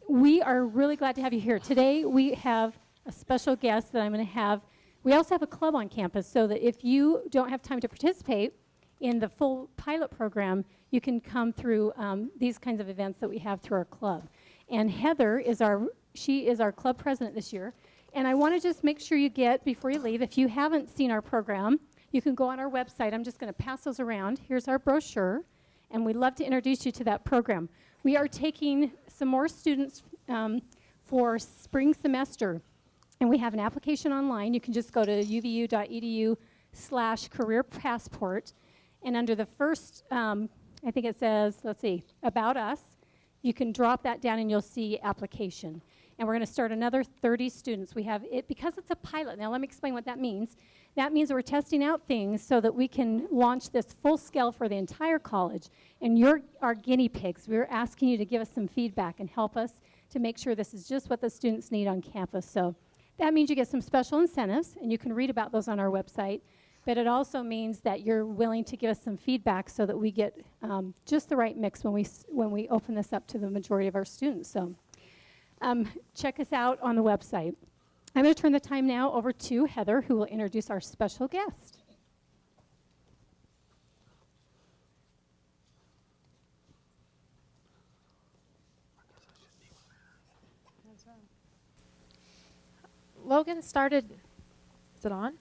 we are really glad to have you here. Today we have a special guest that I'm going to have. We also have a club on campus so that if you don't have time to participate in the full pilot program, you can come through these kinds of events that we have through our club. And Heather is she is our club president this year. And I want to just make sure you get, before you leave, if you haven't seen our program, you can go on our website. I'm just going to pass those around. Here's our brochure, and we'd love to introduce you to that program. We are taking some more students for spring semester, and we have an application online. You can just go to uvu.edu/CareerPassport, and under the first, I think it says, let's see, About Us, you can drop that down and you'll see application. And we're going to start another 30 students. We have it because it's a pilot. Now let me explain what that means. That means that we're testing out things so that we can launch this full scale for the entire college. And you're our guinea pigs. We're asking you to give us some feedback and help us to make sure this is just what the students need on campus. So that means you get some special incentives, and you can read about those on our website. But it also means that you're willing to give us some feedback so that we get just the right mix when we open this up to the majority of our students. So check us out on the website. I'm going to turn the time now over to Heather, who will introduce our special guest. Logan started, is it on?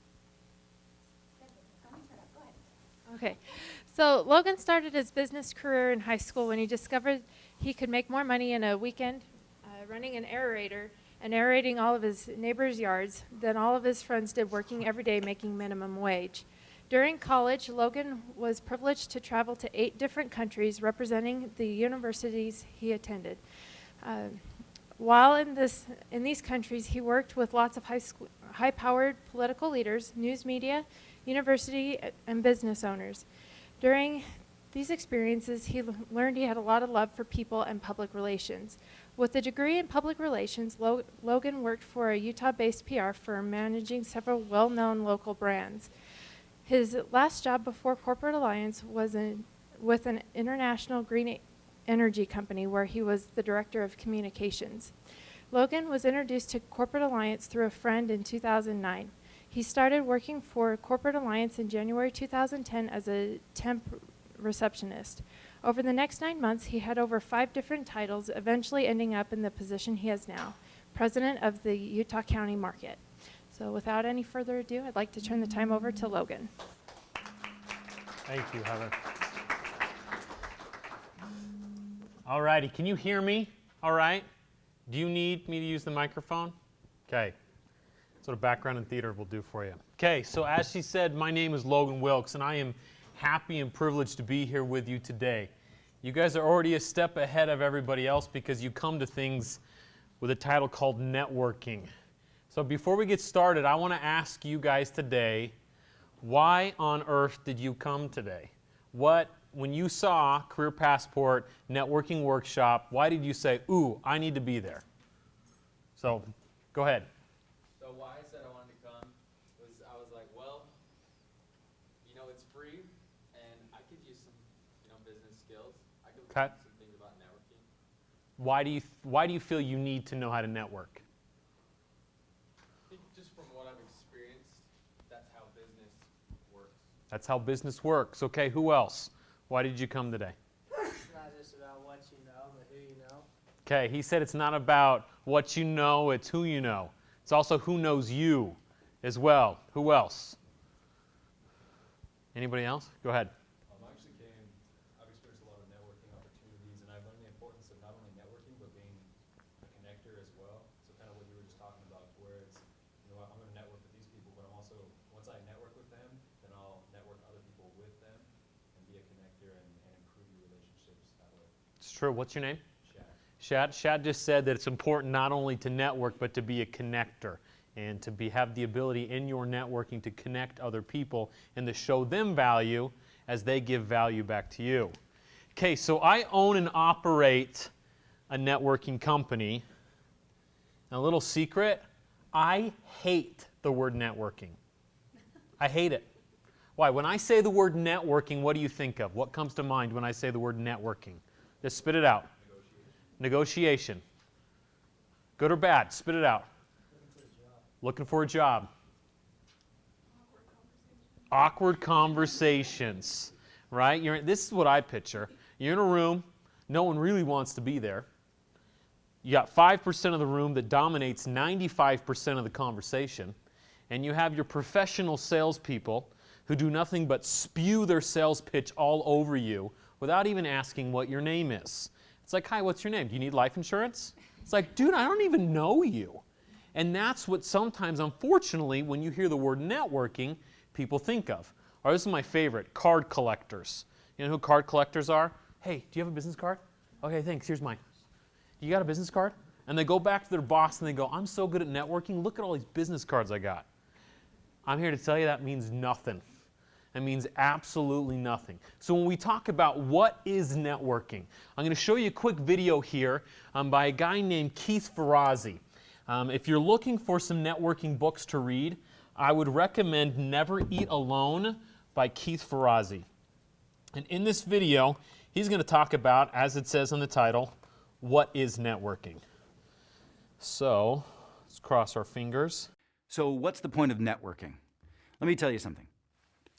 Okay, so Logan started his business career in high school when he discovered he could make more money in a weekend running an aerator and aerating all of his neighbors' yards than all of his friends did working every day making minimum wage. During college, Logan was privileged to travel to 8 different countries representing the universities he attended. While in these countries, he worked with lots of high-powered political leaders, news media, university, and business owners. During these experiences, he learned he had a lot of love for people and public relations. With a degree in public relations, Logan worked for a Utah-based PR firm managing several well-known local brands. His last job before Corporate Alliance was with an international green energy company where he was the director of communications. Logan was introduced to Corporate Alliance through a friend in 2009. He started working for Corporate Alliance in January 2010 as a temp receptionist. Over the next 9 months, he had over 5 different titles, eventually ending up in the position he has now, president of the Utah County Market. So without any further ado, I'd like to turn the time over to Logan. Thank you, Heather. All righty, can you hear me? All right. Do you need me to use the microphone? Okay. That's what a background in theater will do for you. Okay, so as she said, my name is Logan Wilkes, and I am happy and privileged to be here with you today. You guys are already a step ahead of everybody else because you come to things with a title called networking. So before we get started, I want to ask you guys today, why on earth did you come today? When you saw CareerPassport networking workshop, why did you say, ooh, I need to be there? So go ahead. So why I said I wanted to come was I was like, well, it's free, and I could use some, business skills. I could learn some things about networking. Why do you feel you need to know how to network? I think just from what I've experienced, that's how business works. That's how business works. Okay, who else? Why did you come today? It's not just about what you know, but who you know. Okay, he said it's not about what you know, it's who you know. It's also who knows you as well. Who else? Anybody else? Go ahead. I've experienced a lot of networking opportunities, and I've learned the importance of not only networking, but being a connector as well. So kind of what you were just talking about, where it's, I'm going to network with these people, but I'm also, once I network with them, then I'll network other people with them and be a connector and improve your relationships that way. It's true. What's your name? Shad. Shad just said that it's important not only to network, but to be a connector and to have the ability in your networking to connect other people and to show them value as they give value back to you. Okay, so I own and operate a networking company. And a little secret, I hate the word networking. I hate it. Why? When I say the word networking, what do you think of? What comes to mind when I say the word networking? Just spit it out. Negotiation. Good or bad? Spit it out. Looking for a job. Awkward conversations, right? This is what I picture. You're in a room, no one really wants to be there. You got 5% of the room that dominates 95% of the conversation, and you have your professional salespeople who do nothing but spew their sales pitch all over you without even asking what your name is. It's like, hi, what's your name? Do you need life insurance? It's like, dude, I don't even know you. And that's what sometimes, unfortunately, when you hear the word networking, people think of. Or this is my favorite, card collectors. You know who card collectors are? Hey, do you have a business card? Okay, thanks, here's mine. You got a business card? And they go back to their boss and they go, I'm so good at networking, look at all these business cards I got. I'm here to tell you that means nothing. It means absolutely nothing. So when we talk about what is networking, I'm going to show you a quick video here by a guy named Keith Ferrazzi. If you're looking for some networking books to read, I would recommend Never Eat Alone by Keith Ferrazzi. And in this video, he's going to talk about, as it says on the title, what is networking. So let's cross our fingers. So what's the point of networking? Let me tell you something.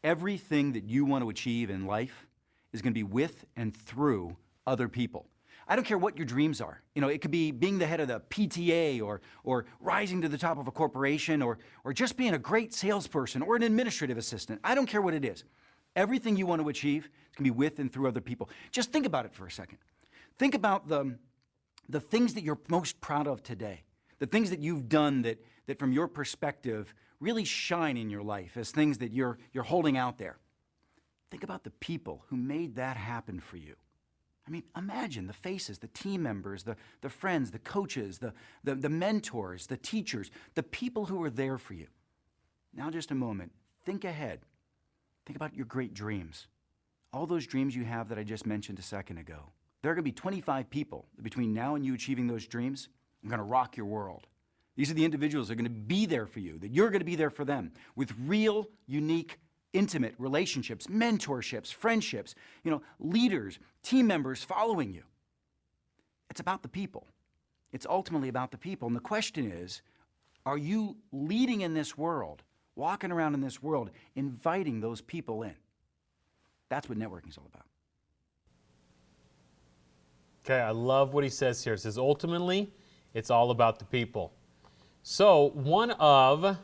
Everything that you want to achieve in life is going to be with and through other people. I don't care what your dreams are. You know, it could be being the head of the PTA or rising to the top of a corporation or just being a great salesperson or an administrative assistant. I don't care what it is. Everything you want to achieve is going to be with and through other people. Just think about it for a second. Think about the things that you're most proud of today, the things that you've done that from your perspective really shine in your life as things that you're holding out there. Think about the people who made that happen for you. I mean, imagine the faces, the team members, the friends, the coaches, the mentors, the teachers, the people who were there for you. Now just a moment, think ahead. Think about your great dreams. All those dreams you have that I just mentioned a second ago. There are going to be 25 people that between now and you achieving those dreams are going to rock your world. These are the individuals that are going to be there for you, that you're going to be there for them, with real, unique, intimate relationships, mentorships, friendships, leaders, team members following you. It's about the people. It's ultimately about the people. And the question is, are you leading in this world, walking around in this world, inviting those people in? That's what networking is all about. Okay, I love what he says here. It says, ultimately, it's all about the people. So I'm going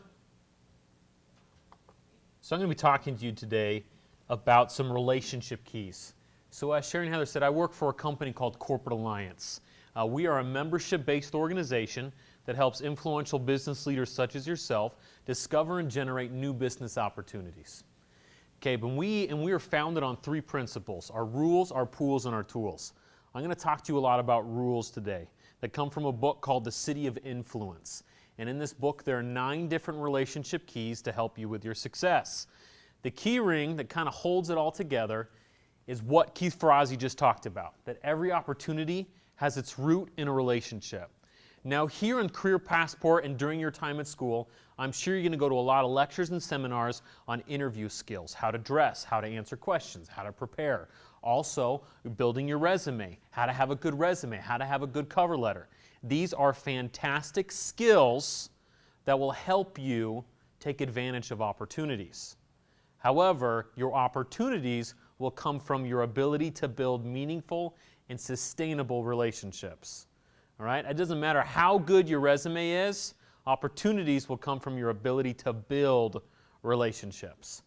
to be talking to you today about some relationship keys. So as Sherry and Heather said, I work for a company called Corporate Alliance. We are a membership-based organization that helps influential business leaders such as yourself discover and generate new business opportunities. Okay, but we are founded on 3 principles: our rules, our pools, and our tools. I'm going to talk to you a lot about rules today that come from a book called The City of Influence. And in this book, there are 9 different relationship keys to help you with your success. The key ring that kind of holds it all together is what Keith Ferrazzi just talked about, that every opportunity has its root in a relationship. Now, here in CareerPassport and during your time at school, I'm sure you're going to go to a lot of lectures and seminars on interview skills, how to dress, how to answer questions, how to prepare. Also, building your resume, how to have a good resume, how to have a good cover letter. These are fantastic skills that will help you take advantage of opportunities. However, your opportunities will come from your ability to build meaningful and sustainable relationships. All right? It doesn't matter how good your resume is, opportunities will come from your ability to build relationships.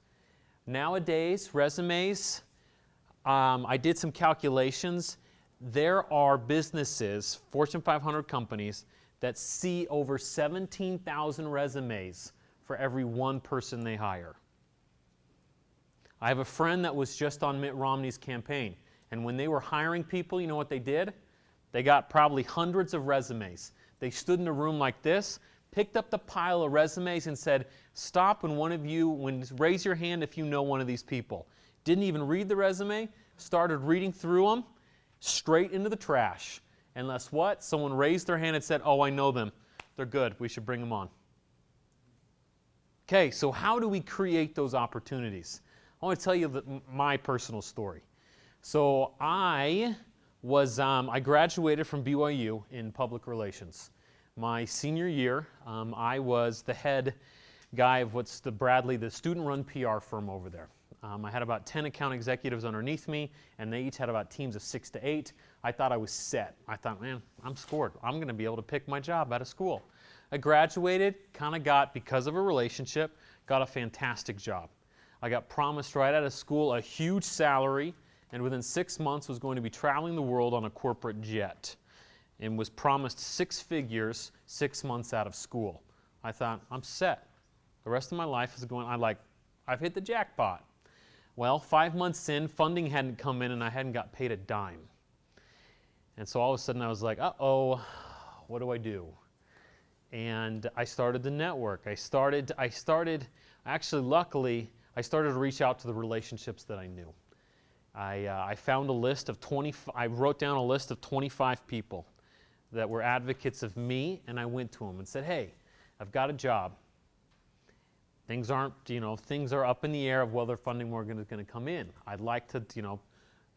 Nowadays, resumes, I did some calculations. There are businesses, Fortune 500 companies, that see over 17,000 resumes for every one person they hire. I have a friend that was just on Mitt Romney's campaign, and when they were hiring people, you know what they did? They got probably hundreds of resumes. They stood in a room like this, picked up the pile of resumes and said, stop raise your hand if you know one of these people. Didn't even read the resume, started reading through them, straight into the trash. Unless what? Someone raised their hand and said, oh, I know them. They're good. We should bring them on. Okay, so how do we create those opportunities? I want to tell you my personal story. So I graduated from BYU in public relations. my senior year, I was the head guy of what's the Bradley, the student-run PR firm over there. I had about 10 account executives underneath me, and they each had about teams of 6 to 8. I thought I was set. I thought, man, I'm scored. I'm going to be able to pick my job out of school. I graduated, kind of got, because of a relationship, got a fantastic job. I got promised right out of school a huge salary, and within 6 months was going to be traveling the world on a corporate jet, and was promised 6 figures 6 months out of school. I thought, I'm set. The rest of my life is going, I've hit the jackpot. Well, 5 months in, funding hadn't come in, and I hadn't got paid a dime. And so all of a sudden I was like, uh-oh, what do I do? And I started to network. Luckily, I started to reach out to the relationships that I knew. I found a list of I wrote down a list of 25 people that were advocates of me, and I went to them and said, hey, I've got a job. Things aren't, things are up in the air of whether funding is going to come in. I'd like to,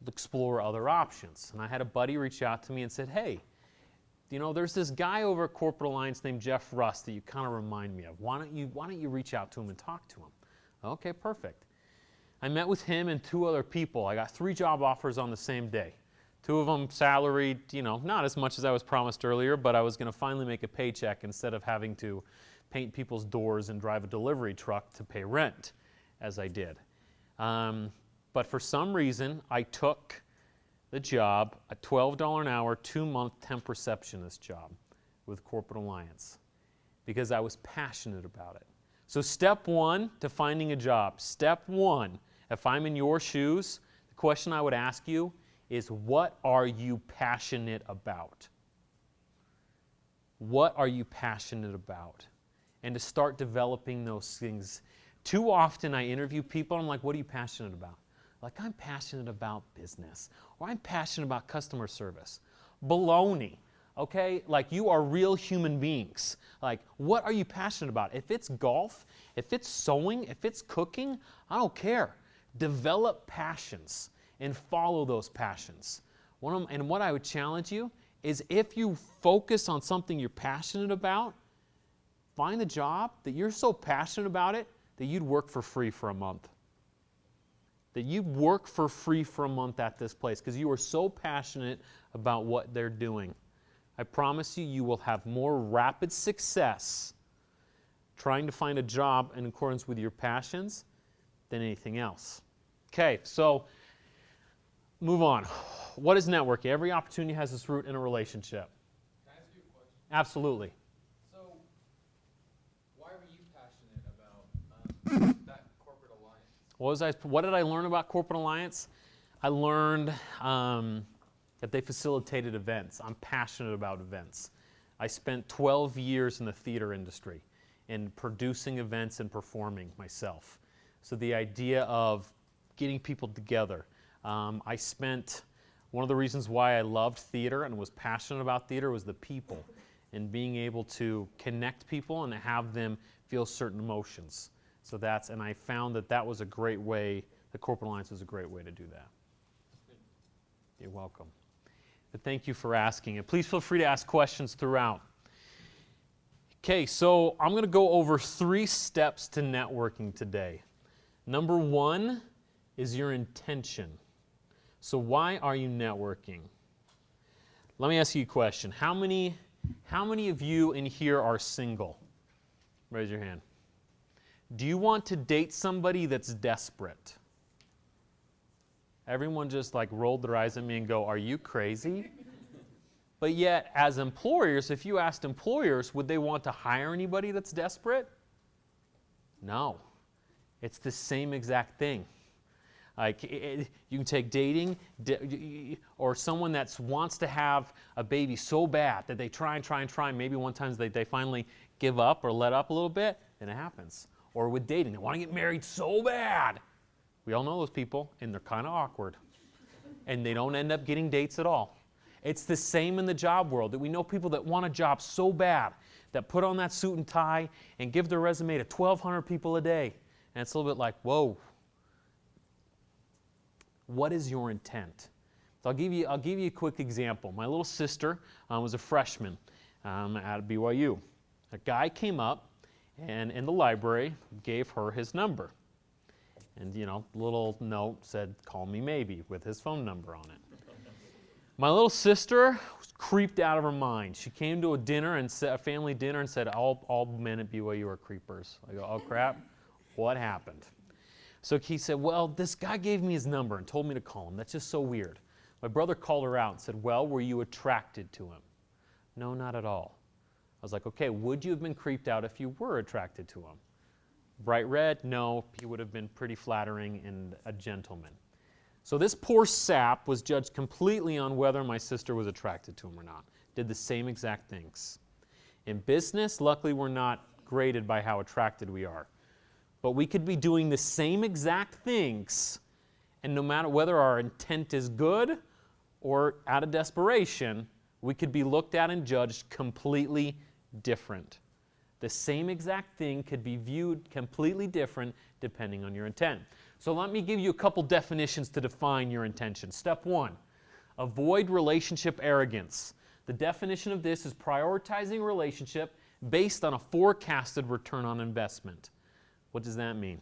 explore other options. And I had a buddy reach out to me and said, hey, there's this guy over at Corporate Alliance named Jeff Rust that you kind of remind me of. Why don't you reach out to him and talk to him? Okay, perfect. I met with him and 2 other people. I got 3 job offers on the same day. 2 of them salaried, not as much as I was promised earlier, but I was going to finally make a paycheck instead of having to paint people's doors and drive a delivery truck to pay rent, as I did. But for some reason, I took the job, a $12 an hour, 2-month temp receptionist job with Corporate Alliance, because I was passionate about it. So step 1 to finding a job, step 1, if I'm in your shoes, the question I would ask you is, what are you passionate about? What are you passionate about? And to start developing those things. Too often I interview people, and I'm like, what are you passionate about? Like, I'm passionate about business, or I'm passionate about customer service. Baloney, okay? Like, you are real human beings. Like, what are you passionate about? If it's golf, if it's sewing, if it's cooking, I don't care. Develop passions and follow those passions. And what I would challenge you is, if you focus on something you're passionate about, find a job that you're so passionate about it that you'd work for free for a month. That you'd work for free for a month at this place because you are so passionate about what they're doing. I promise you, you will have more rapid success trying to find a job in accordance with your passions than anything else. Okay, so move on. What is networking? Every opportunity has its root in a relationship. Can I ask you a question? Absolutely. So, why were you passionate about that corporate alliance? What did I learn about Corporate Alliance? I learned that they facilitated events. I'm passionate about events. I spent 12 years in the theater industry in producing events and performing myself. So the idea of getting people together. One of the reasons why I loved theater and was passionate about theater was the people and being able to connect people and have them feel certain emotions. And I found that was a great way, the Corporate Alliance was a great way to do that. You're welcome. But thank you for asking. And please feel free to ask questions throughout. Okay, so I'm going to go over 3 steps to networking today. Number 1 is your intention. So why are you networking? Let me ask you a question. How many of you in here are single? Raise your hand. Do you want to date somebody that's desperate? Everyone just rolled their eyes at me and go, are you crazy? But yet, as employers, if you asked employers, would they want to hire anybody that's desperate? No. It's the same exact thing. You can take dating, or someone that wants to have a baby so bad that they try, and maybe one time they finally give up or let up a little bit, then it happens. Or with dating, they want to get married so bad. We all know those people, and they're kind of awkward. And they don't end up getting dates at all. It's the same in the job world, that we know people that want a job so bad, that put on that suit and tie and give their resume to 1,200 people a day. And it's a little bit like, whoa. What is your intent? So I'll give you a quick example. My little sister was a freshman at BYU. A guy came up and in the library gave her his number. And, little note said, "Call me maybe," with his phone number on it. My little sister was creeped out of her mind. She came to a family dinner and said, all men at BYU are creepers. I go, "Oh crap, what happened?" So he said, "Well, this guy gave me his number and told me to call him. That's just so weird." My brother called her out and said, "Well, were you attracted to him?" "No, not at all." I was like, "Okay, would you have been creeped out if you were attracted to him?" Bright red, no, he would have been pretty flattering and a gentleman. So this poor sap was judged completely on whether my sister was attracted to him or not. Did the same exact things. In business, luckily we're not graded by how attracted we are. But we could be doing the same exact things, and no matter whether our intent is good or out of desperation, we could be looked at and judged completely different. The same exact thing could be viewed completely different depending on your intent. So let me give you a couple definitions to define your intention. Step 1, avoid relationship arrogance. The definition of this is prioritizing a relationship based on a forecasted return on investment. What does that mean?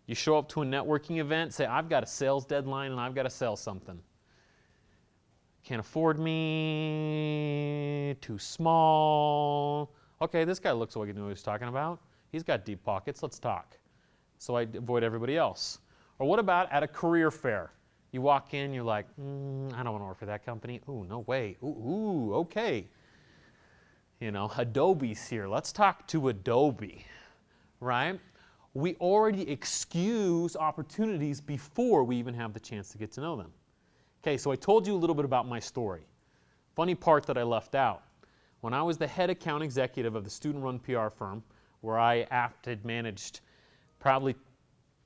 You show up to a networking event, say, "I've got a sales deadline and I've got to sell something. Can't afford me, too small. Okay, this guy looks like he knew what he was talking about. He's got deep pockets, let's talk." So I avoid everybody else. Or what about at a career fair? You walk in, you're like, "I don't want to work for that company. Ooh, no way. Ooh, okay. Adobe's here. Let's talk to Adobe," right? We already excuse opportunities before we even have the chance to get to know them. Okay, so I told you a little bit about my story. Funny part that I left out. When I was the head account executive of the student-run PR firm, where I had managed probably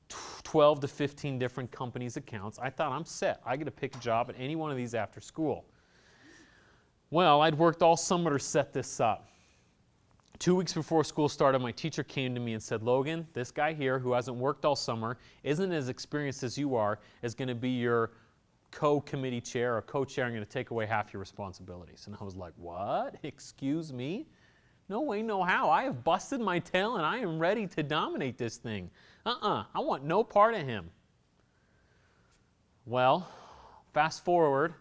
12 to 15 different companies' accounts, I thought, I'm set. I get to pick a job at any one of these after school. Well, I'd worked all summer to set this up. 2 weeks before school started, my teacher came to me and said, "Logan, this guy here who hasn't worked all summer, isn't as experienced as you are, is going to be your co-committee chair or co-chair. I'm going to take away half your responsibilities." And I was like, "What? Excuse me? No way, no how. I have busted my tail and I am ready to dominate this thing. I want no part of him." Well, fast forward,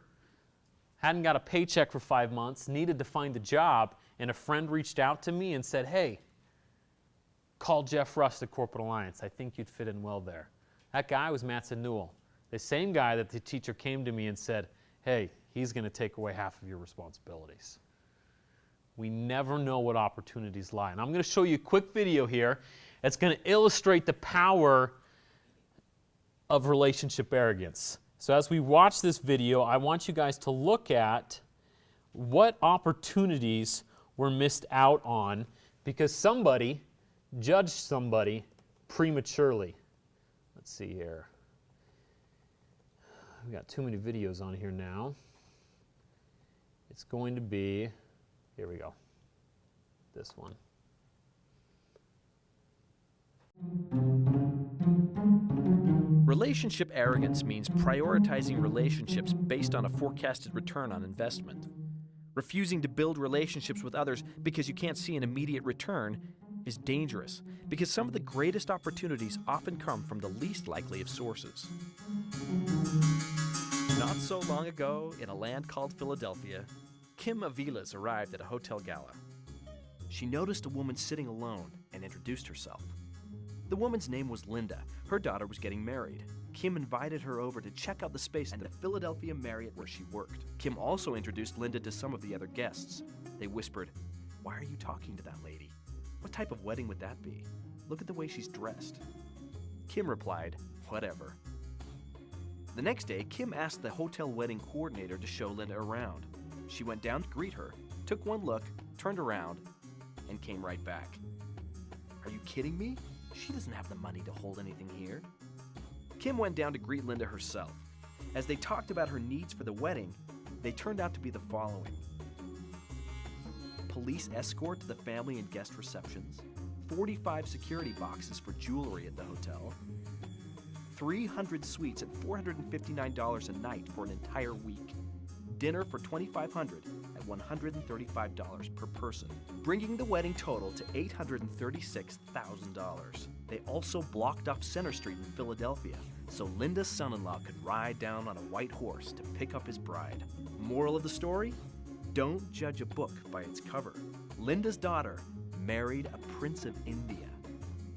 hadn't got a paycheck for 5 months, needed to find a job, and a friend reached out to me and said, "Hey, call Jeff Rust at Corporate Alliance. I think you'd fit in well there." That guy was Mattson Newell, the same guy that the teacher came to me and said, "Hey, he's going to take away half of your responsibilities." We never know what opportunities lie. And I'm going to show you a quick video here that's going to illustrate the power of relationship arrogance. So as we watch this video, I want you guys to look at what opportunities were missed out on because somebody judged somebody prematurely. Let's see here. We've got too many videos on here now. It's going to be, here we go, this one. Relationship arrogance means prioritizing relationships based on a forecasted return on investment. Refusing to build relationships with others because you can't see an immediate return is dangerous, because some of the greatest opportunities often come from the least likely of sources. Not so long ago, in a land called Philadelphia, Kim Aviles arrived at a hotel gala. She noticed a woman sitting alone and introduced herself. The woman's name was Linda. Her daughter was getting married. Kim invited her over to check out the space at the Philadelphia Marriott where she worked. Kim also introduced Linda to some of the other guests. They whispered, "Why are you talking to that lady? What type of wedding would that be? Look at the way she's dressed." Kim replied, "Whatever." The next day, Kim asked the hotel wedding coordinator to show Linda around. She went down to greet her, took one look, turned around, and came right back. "Are you kidding me? She doesn't have the money to hold anything here." Kim went down to greet Linda herself. As they talked about her needs for the wedding, they turned out to be the following: police escort to the family and guest receptions, 45 security boxes for jewelry at the hotel, 300 suites at $459 a night for an entire week, dinner for $2,500 at $135 per person, bringing the wedding total to $836,000. They also blocked off Center Street in Philadelphia so Linda's son-in-law could ride down on a white horse to pick up his bride. Moral of the story? Don't judge a book by its cover. Linda's daughter married a prince of India,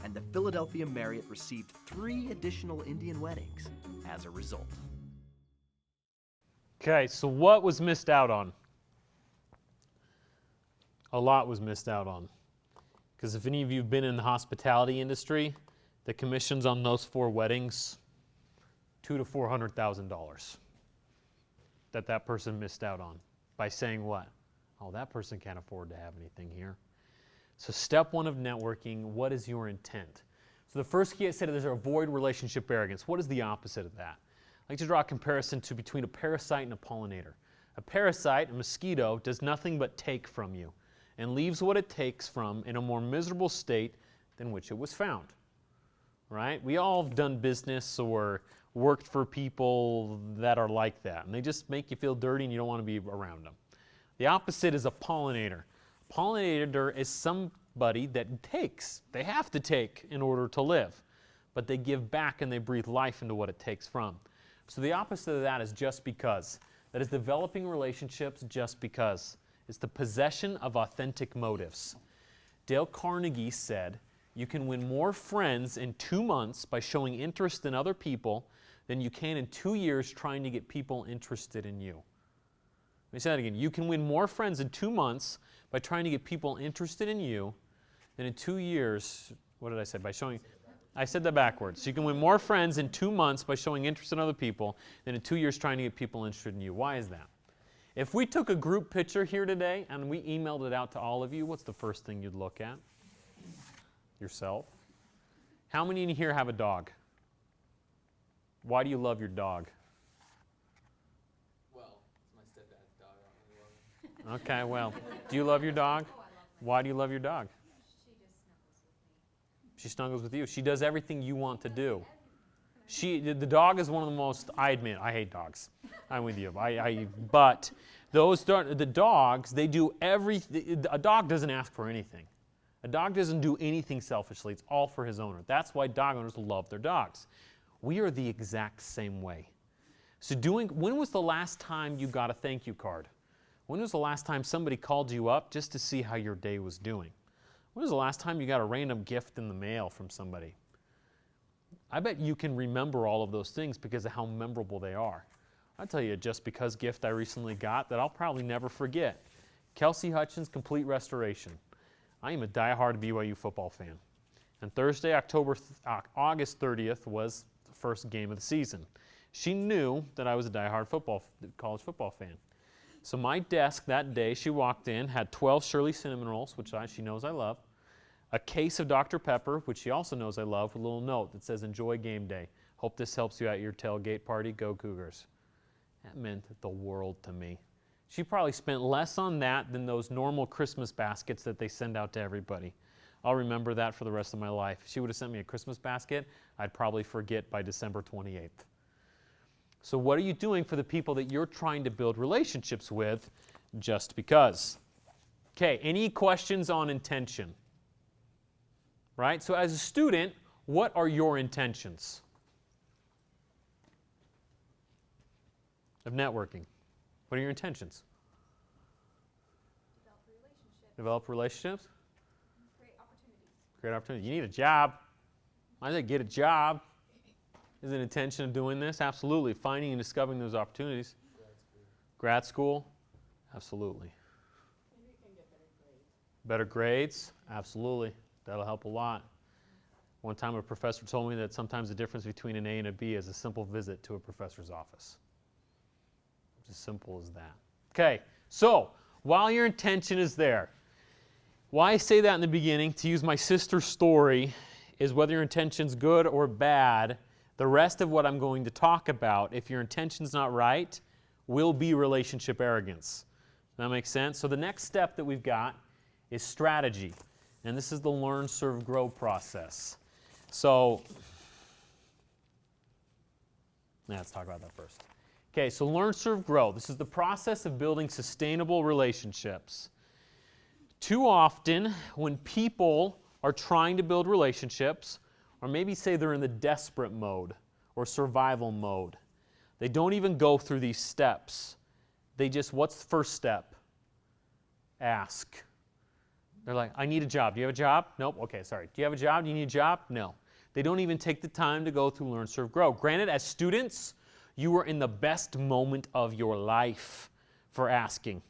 and the Philadelphia Marriott received 3 additional Indian weddings as a result. Okay, so what was missed out on? A lot was missed out on. Because if any of you have been in the hospitality industry, the commissions on those 4 weddings, $200,000 to $400,000 that person missed out on by saying what? Oh, that person can't afford to have anything here. So step 1 of networking, what is your intent? So the first key I said is avoid relationship arrogance. What is the opposite of that? I like to draw a comparison between a parasite and a pollinator. A parasite, a mosquito, does nothing but take from you and leaves what it takes from in a more miserable state than which it was found. Right? We all have done business or worked for people that are like that, and they just make you feel dirty and you don't want to be around them. The opposite is a pollinator. Pollinator is somebody that takes. They have to take in order to live, but they give back and they breathe life into what it takes from. So the opposite of that is just because. That is developing relationships just because. It's the possession of authentic motives. Dale Carnegie said, you can win more friends in 2 months by showing interest in other people than you can in 2 years trying to get people interested in you. Let me say that again. You can win more friends in 2 months by trying to get people interested in you than in 2 years, what did I say, by showing, I said that backwards. So you can win more friends in 2 months by showing interest in other people than in 2 years trying to get people interested in you. Why is that? If we took a group picture here today and we emailed it out to all of you, what's the first thing you'd look at? Yourself. How many in here have a dog? Why do you love your dog? Well, it's my stepdad's dog. I don't really love him. Okay, well, do you love your dog? Why do you love your dog? She snuggles with you. She does everything you want to do. The dog is one of the most, I admit, I hate dogs. I'm with you. But the dogs, they do everything. A dog doesn't ask for anything. A dog doesn't do anything selfishly. It's all for his owner. That's why dog owners love their dogs. We are the exact same way. So when was the last time you got a thank you card? When was the last time somebody called you up just to see how your day was doing? When was the last time you got a random gift in the mail from somebody? I bet you can remember all of those things because of how memorable they are. I'll tell you just because gift I recently got that I'll probably never forget. Kelsey Hutchins' Complete Restoration. I am a diehard BYU football fan. And Thursday, August 30th was the first game of the season. She knew that I was a diehard college football fan. So my desk that day, she walked in, had 12 Shirley Cinnamon Rolls, which she knows I love, a case of Dr. Pepper, which she also knows I love, with a little note that says, enjoy game day. Hope this helps you at your tailgate party. Go Cougars. That meant the world to me. She probably spent less on that than those normal Christmas baskets that they send out to everybody. I'll remember that for the rest of my life. If she would have sent me a Christmas basket, I'd probably forget by December 28th. So what are you doing for the people that you're trying to build relationships with just because? Okay, any questions on intention? Right? So as a student, what are your intentions of networking? What are your intentions? Develop relationships. Create opportunities. You need a job. I think get a job is an intention of doing this. Absolutely. Finding and discovering those opportunities. Grad school. Absolutely. Maybe you can get better grades. Better grades. Absolutely. That'll help a lot. One time a professor told me that sometimes the difference between an A and a B is a simple visit to a professor's office. It's as simple as that. Okay, so while your intention is there, why I say that in the beginning, to use my sister's story, is whether your intention's good or bad, the rest of what I'm going to talk about, if your intention's not right, will be relationship arrogance. Does that make sense? So the next step that we've got is strategy. And this is the learn, serve, grow process. So, let's talk about that first. Okay, so learn, serve, grow. This is the process of building sustainable relationships. Too often, when people are trying to build relationships, or maybe say they're in the desperate mode or survival mode, they don't even go through these steps. They just, what's the first step? Ask. They're like, I need a job. Do you have a job? Nope. Okay, sorry. Do you have a job? Do you need a job? No. They don't even take the time to go through learn, serve, grow. Granted, as students, you are in the best moment of your life for asking.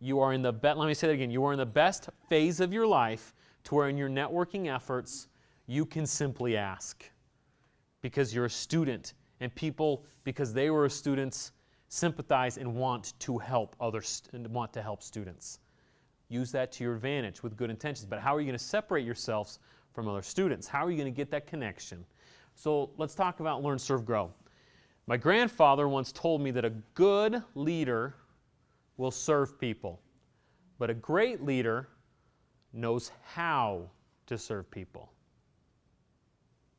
You are in the best, let me say that again, you are in the best phase of your life to where in your networking efforts, you can simply ask. Because you're a student, and people, because they were students, sympathize and want to help others and want to help students. Use that to your advantage with good intentions. But how are you going to separate yourselves from other students? How are you going to get that connection? So let's talk about learn, serve, grow. My grandfather once told me that a good leader will serve people, but a great leader knows how to serve people.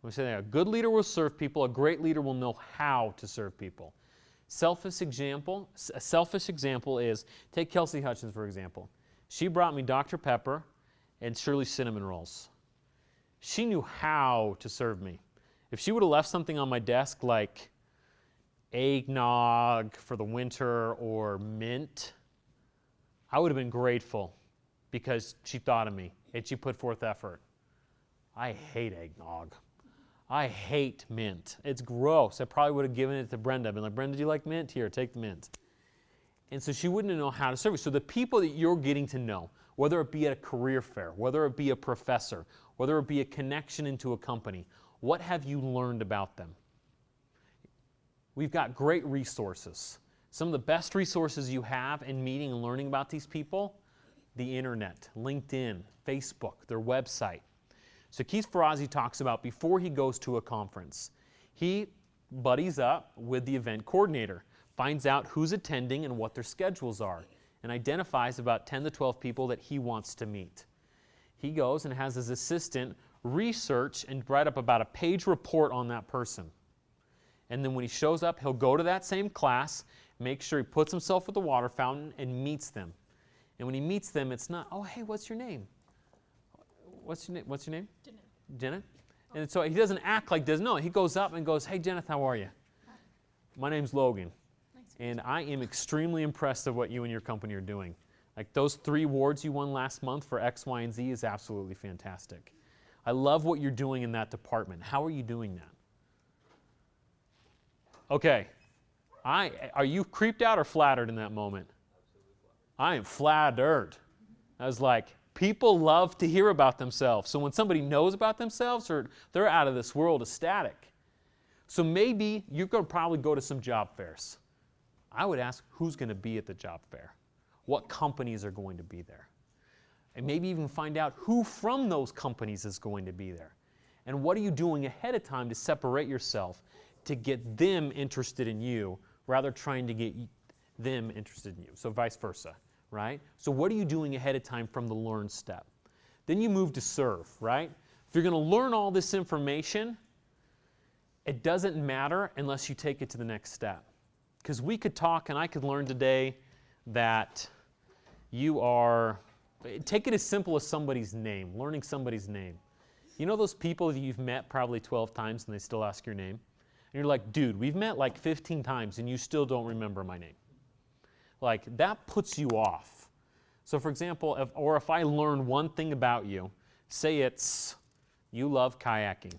Let me say that. A good leader will serve people. A great leader will know how to serve people. A selfish example is, take Kelsey Hutchins, for example. She brought me Dr. Pepper and Shirley cinnamon rolls. She knew how to serve me. If she would have left something on my desk like eggnog for the winter or mint, I would have been grateful because she thought of me and she put forth effort. I hate eggnog. I hate mint. It's gross. I probably would have given it to Brenda. I've been like, Brenda, do you like mint? Here, take the mint. And so she wouldn't know how to serve you. So the people that you're getting to know, whether it be at a career fair, whether it be a professor, whether it be a connection into a company, what have you learned about them? We've got great resources. Some of the best resources you have in meeting and learning about these people, the internet, LinkedIn, Facebook, their website. So Keith Ferrazzi talks about before he goes to a conference, he buddies up with the event coordinator, finds out who's attending and what their schedules are, and identifies about 10 to 12 people that he wants to meet. He goes and has his assistant research and write up about a page report on that person. And then when he shows up, he'll go to that same class, make sure he puts himself at the water fountain and meets them. And when he meets them, it's not, oh, hey, what's your name? What's your name? Jenna. And so he doesn't act like doesn't know. He goes up and goes, hey, Jenna, how are you? Hi. My name's Logan. And I am extremely impressed at what you and your company are doing. Like those 3 awards you won last month for X, Y, and Z is absolutely fantastic. I love what you're doing in that department. How are you doing that? Okay. Are you creeped out or flattered in that moment? I am flattered. I was like, people love to hear about themselves. So when somebody knows about themselves, or they're out of this world ecstatic. So maybe you're going to probably go to some job fairs. I would ask, who's going to be at the job fair? What companies are going to be there? And maybe even find out who from those companies is going to be there. And what are you doing ahead of time to separate yourself to get them interested in you, rather trying to get them interested in you? So vice versa, right? So what are you doing ahead of time from the learn step? Then you move to serve, right? If you're going to learn all this information, it doesn't matter unless you take it to the next step. Because we could talk and I could learn today that you are, take it as simple as somebody's name, learning somebody's name. You know those people that you've met probably 12 times and they still ask your name? And you're like, dude, we've met like 15 times and you still don't remember my name. Like, that puts you off. So for example, if I learn one thing about you, say it's you love kayaking,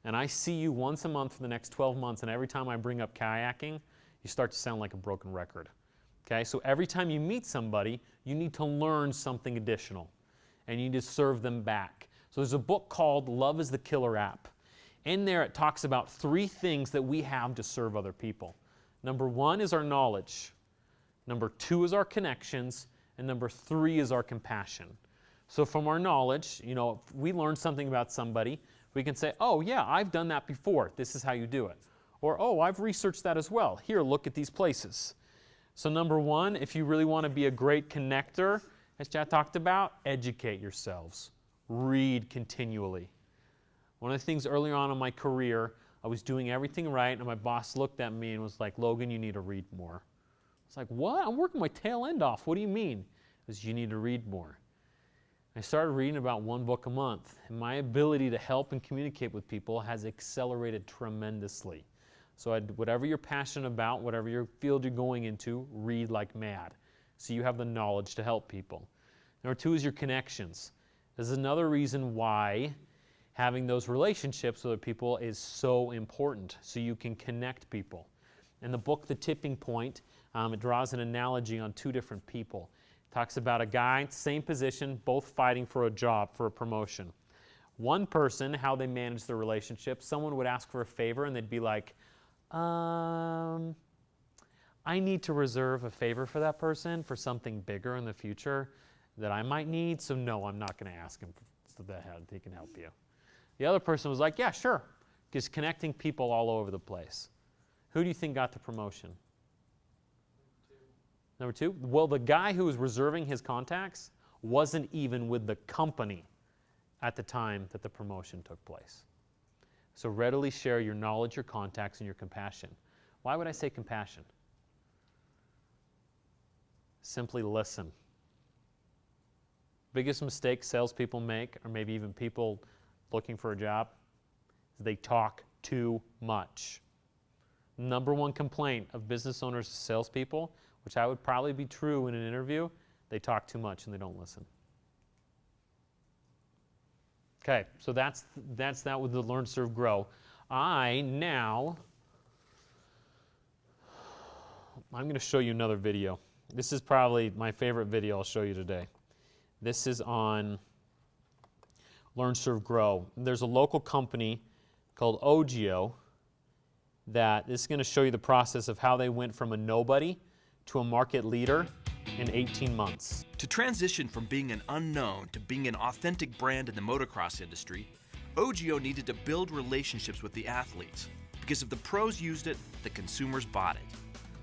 and I see you once a month for the next 12 months, and every time I bring up kayaking, you start to sound like a broken record. Okay, so every time you meet somebody, you need to learn something additional, and you need to serve them back. So there's a book called Love is the Killer App. In there it talks about 3 things that we have to serve other people. Number 1 is our knowledge. Number 2 is our connections. And number 3 is our compassion. So from our knowledge, you know, if we learn something about somebody, we can say, oh yeah, I've done that before. This is how you do it. Or, oh, I've researched that as well. Here, look at these places. So number 1, if you really want to be a great connector, as Chad talked about, educate yourselves. Read continually. One of the things earlier on in my career, I was doing everything right, and my boss looked at me and was like, Logan, you need to read more. I was like, what? I'm working my tail end off. What do you mean? He goes, you need to read more. I started reading about 1 book a month, and my ability to help and communicate with people has accelerated tremendously. So whatever you're passionate about, whatever your field you're going into, read like mad, so you have the knowledge to help people. Number 2 is your connections. This is another reason why having those relationships with other people is so important, so you can connect people. In the book, The Tipping Point, it draws an analogy on 2 different people. It talks about a guy, same position, both fighting for a job, for a promotion. One person, how they manage their relationship, someone would ask for a favor and they'd be like, I need to reserve a favor for that person for something bigger in the future that I might need, so no, I'm not going to ask him so that he can help you. The other person was like, yeah, sure, just connecting people all over the place. Who do you think got the promotion? Number 2? Well, the guy who was reserving his contacts wasn't even with the company at the time that the promotion took place. So readily share your knowledge, your contacts, and your compassion. Why would I say compassion? Simply listen. Biggest mistake salespeople make, or maybe even people looking for a job, is they talk too much. Number 1 complaint of business owners to salespeople, which I would probably be true in an interview, they talk too much and they don't listen. Okay, so that's that with the Learn, Serve, Grow. I'm going to show you another video. This is probably my favorite video I'll show you today. This is on Learn, Serve, Grow. There's a local company called OGIO that is going to show you the process of how they went from a nobody to a market leader in 18 months. To transition from being an unknown to being an authentic brand in the motocross industry, OGIO needed to build relationships with the athletes, because if the pros used it, the consumers bought it.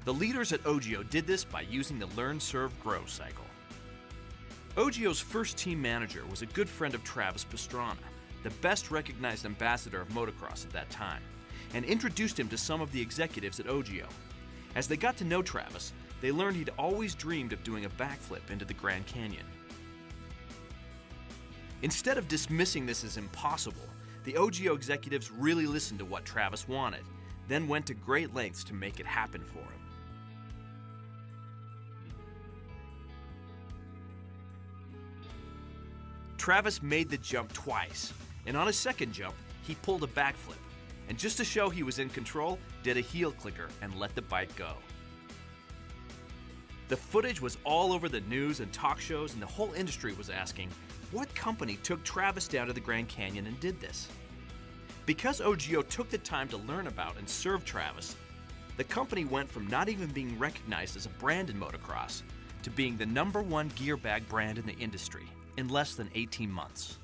The leaders at OGIO did this by using the Learn, Serve, Grow cycle. OGIO's first team manager was a good friend of Travis Pastrana, the best recognized ambassador of motocross at that time, and introduced him to some of the executives at OGIO. As they got to know Travis, they learned he'd always dreamed of doing a backflip into the Grand Canyon. Instead of dismissing this as impossible, the OGIO executives really listened to what Travis wanted, then went to great lengths to make it happen for him. Travis made the jump twice, and on his second jump, he pulled a backflip, and just to show he was in control, did a heel clicker and let the bike go. The footage was all over the news and talk shows, and the whole industry was asking, what company took Travis down to the Grand Canyon and did this? Because OGIO took the time to learn about and serve Travis, the company went from not even being recognized as a brand in motocross to being the #1 gear bag brand in the industry in less than 18 months.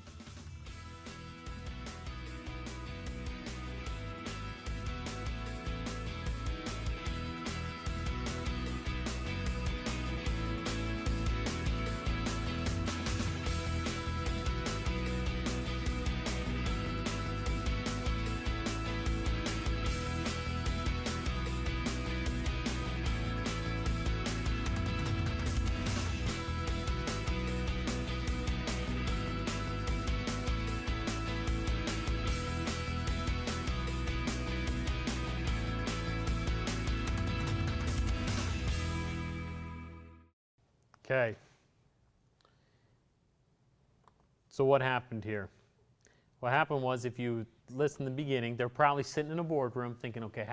Okay. So what happened here? What happened was, if you listen in the beginning, they're probably sitting in a boardroom thinking, okay,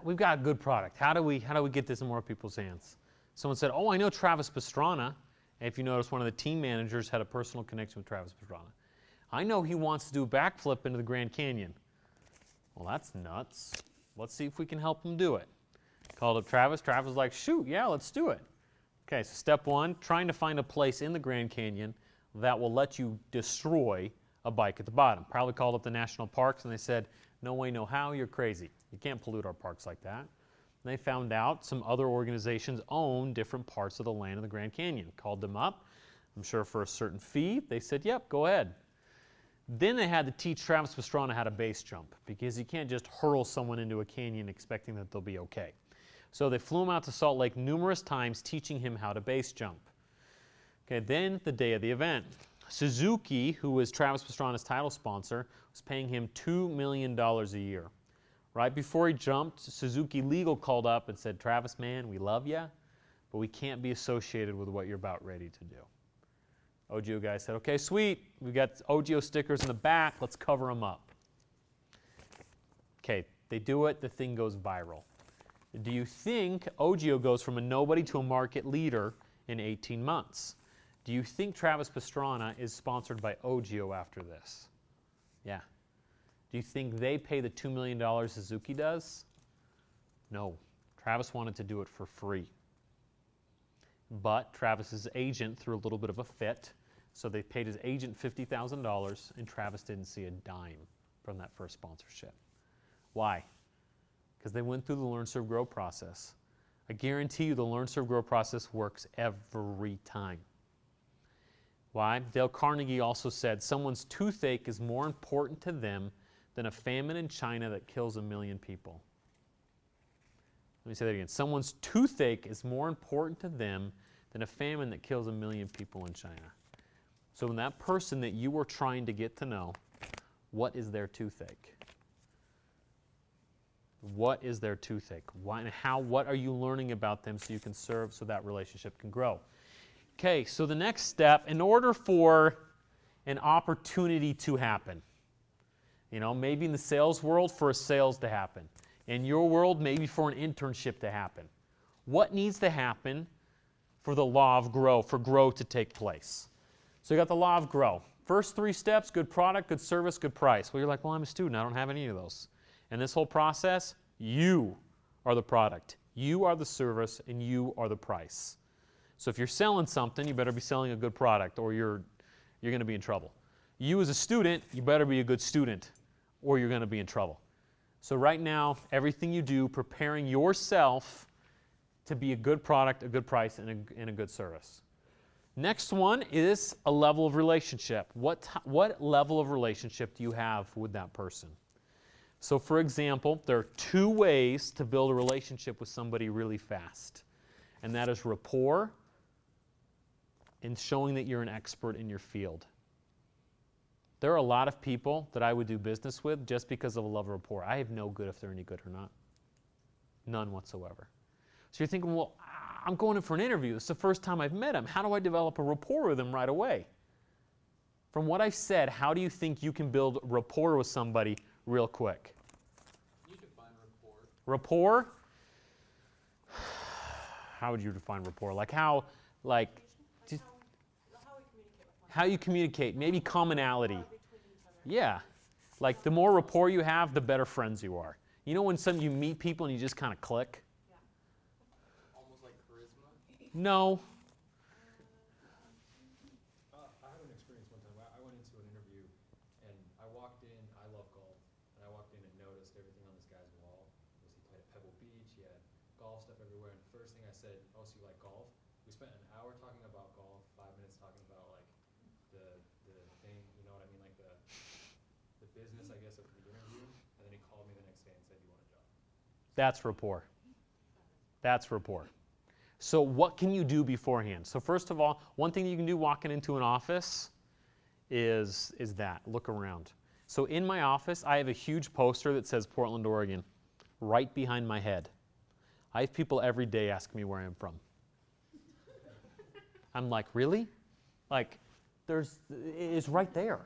we've got a good product. How do we get this in more people's hands? Someone said, oh, I know Travis Pastrana. And if you notice, one of the team managers had a personal connection with Travis Pastrana. I know he wants to do a backflip into the Grand Canyon. Well, that's nuts. Let's see if we can help him do it. Called up Travis. Travis was like, shoot, yeah, let's do it. Okay, so step 1, trying to find a place in the Grand Canyon that will let you destroy a bike at the bottom. Probably called up the national parks and they said, no way, no how, you're crazy. You can't pollute our parks like that. And they found out some other organizations own different parts of the land of the Grand Canyon. Called them up, I'm sure for a certain fee. They said, yep, go ahead. Then they had to teach Travis Pastrana how to base jump, because you can't just hurl someone into a canyon expecting that they'll be okay. So they flew him out to Salt Lake numerous times, teaching him how to base jump. Okay, then the day of the event. Suzuki, who was Travis Pastrana's title sponsor, was paying him $2 million a year. Right before he jumped, Suzuki Legal called up and said, Travis, man, we love you, but we can't be associated with what you're about ready to do. OGIO guy said, okay, sweet. We got OGIO stickers in the back. Let's cover them up. Okay, they do it. The thing goes viral. Do you think OGIO goes from a nobody to a market leader in 18 months? Do you think Travis Pastrana is sponsored by OGIO after this? Yeah. Do you think they pay the $2 million Suzuki does? No. Travis wanted to do it for free. But Travis's agent threw a little bit of a fit, so they paid his agent $50,000, and Travis didn't see a dime from that first sponsorship. Why? Because they went through the Learn, Serve, Grow process. I guarantee you the Learn, Serve, Grow process works every time. Why? Dale Carnegie also said someone's toothache is more important to them than a famine in China that kills 1 million people. Let me say that again. Someone's toothache is more important to them than a famine that kills 1 million people in China. So when that person that you were trying to get to know, what is their toothache? What is their toothache? Why and how? What are you learning about them so you can serve, so that relationship can grow? Okay, so the next step, in order for an opportunity to happen, maybe in the sales world for a sales to happen. In your world, maybe for an internship to happen. What needs to happen for the law of grow, for grow to take place? So you got the law of grow. First 3 steps, good product, good service, good price. Well, you're like, well, I'm a student. I don't have any of those. And this whole process, you are the product. You are the service, and you are the price. So if you're selling something, you better be selling a good product, or you're going to be in trouble. You as a student, you better be a good student, or you're going to be in trouble. So right now, everything you do, preparing yourself to be a good product, a good price, and a good service. Next one is a level of relationship. What level of relationship do you have with that person? So for example, there are 2 ways to build a relationship with somebody really fast. And that is rapport and showing that you're an expert in your field. There are a lot of people that I would do business with just because of a level of rapport. I have no good if they're any good or not. None whatsoever. So you're thinking, well, I'm going in for an interview. It's the first time I've met him. How do I develop a rapport with him right away? From what I've said, how do you think you can build rapport with somebody real quick? Can you define rapport? Rapport? How would you define rapport? How you communicate, maybe commonality. Yeah. Like the more rapport you have, the better friends you are. You know when you meet people and you just kind of click? Yeah. Almost like charisma? No. I had an experience one time. I went into an interview, and I walked in. I love golf, and I walked in and noticed everything on this guy's wall. He played at Pebble Beach. He had golf stuff everywhere. And the first thing I said, "Oh, so you like golf?" We spent an hour talking about golf, 5 minutes talking about like the thing, you know what I mean, like the business, I guess, of the interview. And then he called me the next day and said, "You want a job?" That's rapport. That's rapport. So what can you do beforehand? So first of all, one thing you can do walking into an office is that. Look around. So in my office, I have a huge poster that says Portland, Oregon, right behind my head. I have people every day ask me where I'm from. I'm like, really? Like, it's right there.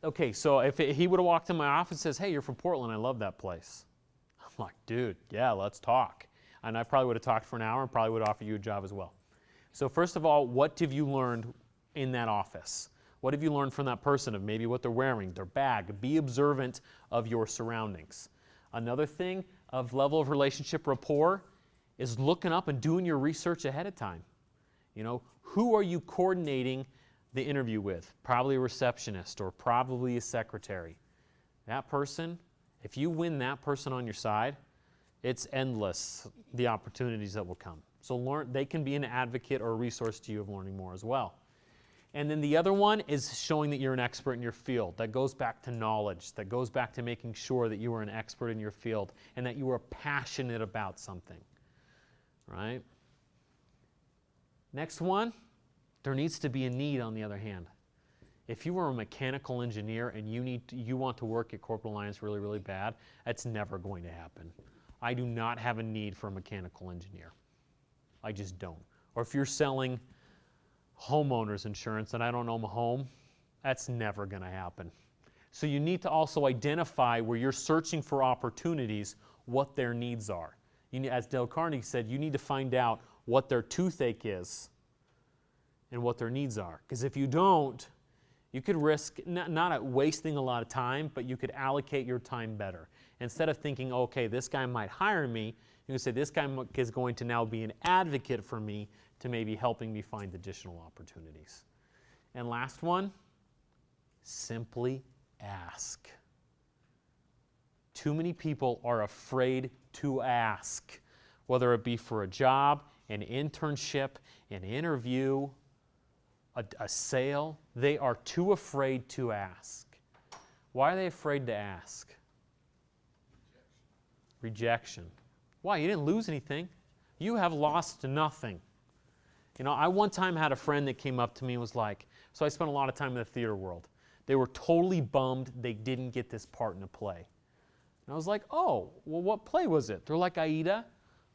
Okay, so if he would have walked in my office and says, hey, you're from Portland, I love that place. I'm like, dude, yeah, let's talk. And I probably would have talked for an hour and probably would offer you a job as well. So first of all, what have you learned in that office? What have you learned from that person of maybe what they're wearing, their bag? Be observant of your surroundings. Another thing of level of relationship rapport is looking up and doing your research ahead of time. You know, who are you coordinating the interview with? Probably a receptionist or probably a secretary. That person, if you win that person on your side, it's endless, the opportunities that will come. So they can be an advocate or a resource to you of learning more as well. And then the other one is showing that you're an expert in your field. That goes back to knowledge. That goes back to making sure that you are an expert in your field and that you are passionate about something. Right? Next one, there needs to be a need on the other hand. If you are a mechanical engineer and you want to work at Corporate Alliance really, really bad, that's never going to happen. I do not have a need for a mechanical engineer. I just don't. Or if you're selling homeowners insurance and I don't own a home, that's never going to happen. So you need to also identify where you're searching for opportunities, what their needs are. As Dale Carnegie said, you need to find out what their toothache is and what their needs are. Because if you don't, you could risk not wasting a lot of time, but you could allocate your time better. Instead of thinking, okay, this guy might hire me, you can say this guy is going to now be an advocate for me to maybe helping me find additional opportunities. And last one, simply ask. Too many people are afraid to ask, whether it be for a job, an internship, an interview, a sale. They are too afraid to ask. Why are they afraid to ask? Rejection. Why? You didn't lose anything. You have lost nothing. You know, I one time had a friend that came up to me and was like, so I spent a lot of time in the theater world. They were totally bummed they didn't get this part in a play. And I was like, oh, well, what play was it? They're like, Aida.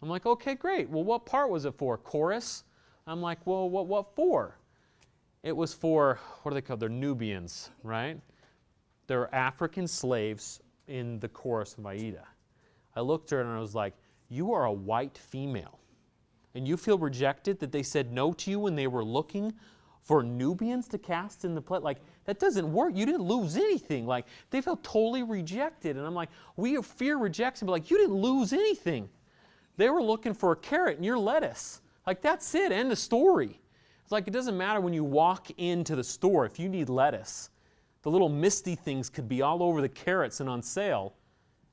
I'm like, okay, great. Well, what part was it for? Chorus? I'm like, well, what for? It was for, what are they called? They're Nubians, right? They're African slaves in the chorus of Aida. I looked at her and I was like, you are a white female. And you feel rejected that they said no to you when they were looking for Nubians to cast in the play? Like, that doesn't work. You didn't lose anything. Like, they felt totally rejected. And I'm like, we fear rejection, but like, you didn't lose anything. They were looking for a carrot and you're lettuce. Like, that's it. End of story. It's like, it doesn't matter when you walk into the store if you need lettuce. The little misty things could be all over the carrots and on sale,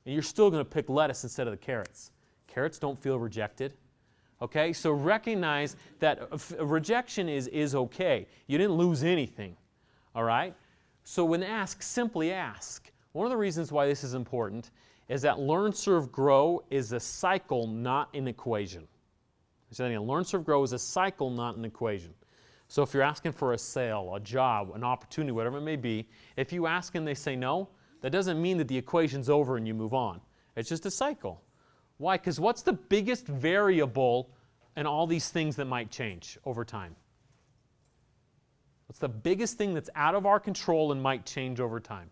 and you're still going to pick lettuce instead of the carrots. Carrots don't feel rejected. Okay, so recognize that rejection is okay. You didn't lose anything. All right? So when asked, simply ask. One of the reasons why this is important is that learn, serve, grow is a cycle, not an equation. So again, learn, serve, grow is a cycle, not an equation. So if you're asking for a sale, a job, an opportunity, whatever it may be, if you ask and they say no, that doesn't mean that the equation's over and you move on. It's just a cycle. Why? Because what's the biggest variable in all these things that might change over time? What's the biggest thing that's out of our control and might change over time?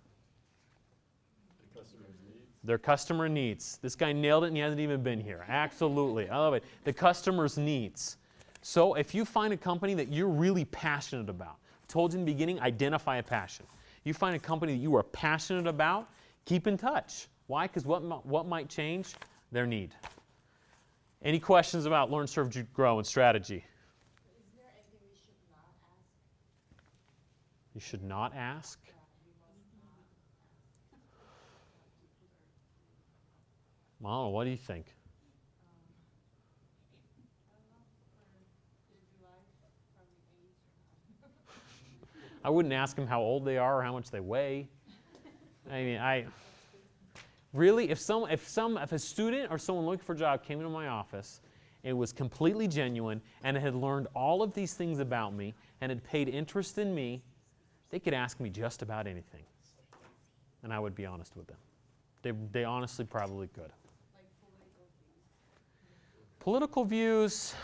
The customer's needs. Their customer needs. This guy nailed it and he hasn't even been here. Absolutely. I love it. The customer's needs. So if you find a company that you're really passionate about, I told you in the beginning, identify a passion. You find a company that you are passionate about, keep in touch. Why? Because what might change? Their need. Any questions about learn, serve, grow, and strategy? Is there anything we should not ask? You should not ask. I don't know. What do you think? I wouldn't ask them how old they are or how much they weigh. I mean, really, if a student or someone looking for a job came into my office, it was completely genuine and had learned all of these things about me and had paid interest in me, they could ask me just about anything, and I would be honest with them. They honestly probably could. Like Political views.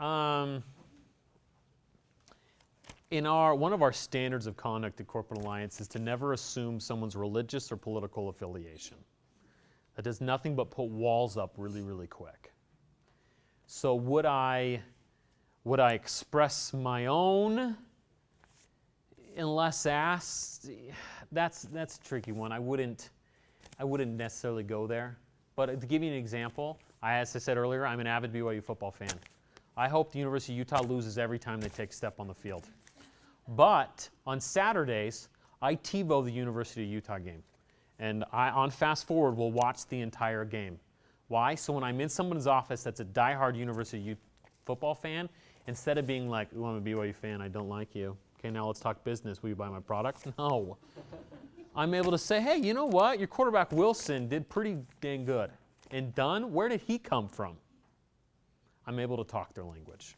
One of our standards of conduct at Corporate Alliance is to never assume someone's religious or political affiliation. That does nothing but put walls up really, really quick. So would I express my own unless asked? That's a tricky one. I wouldn't necessarily go there. But to give you an example, as I said earlier, I'm an avid BYU football fan. I hope the University of Utah loses every time they take a step on the field. But on Saturdays, I TiVo the University of Utah game. And on Fast Forward, will watch the entire game. Why? So when I'm in someone's office that's a diehard University of Utah football fan, Instead of being like, "Ooh, I'm a BYU fan, I don't like you. Okay, now let's talk business. Will you buy my product?" No. I'm able to say, "Hey, you know what? Your quarterback Wilson did pretty dang good." And Dunn, where did he come from? I'm able to talk their language.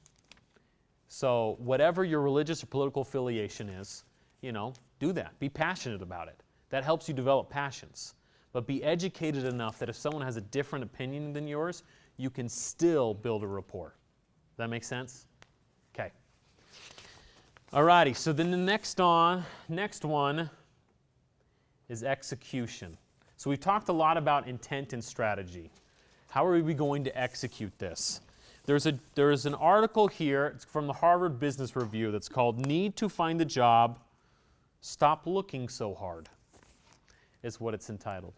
So whatever your religious or political affiliation is, do that. Be passionate about it. That helps you develop passions. But be educated enough that if someone has a different opinion than yours, you can still build a rapport. Does that make sense? Okay. Alrighty, so then the next one is execution. So we've talked a lot about intent and strategy. How are we going to execute this? There's an article here, it's from the Harvard Business Review, that's called "Need to Find a Job, Stop Looking So Hard," is what it's entitled.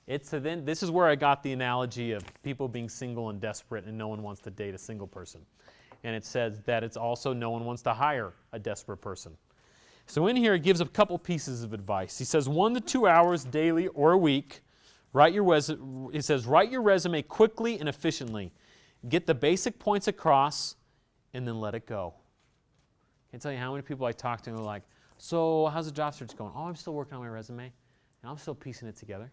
This is where I got the analogy of people being single and desperate and no one wants to date a single person. And it says that it's also no one wants to hire a desperate person. So in here it gives a couple pieces of advice. He says 1 to 2 hours daily or a week. Write your resume quickly and efficiently. Get the basic points across and then let it go. I can't tell you how many people I talk to who are like, "So how's the job search going?" "Oh, I'm still working on my resume and I'm still piecing it together."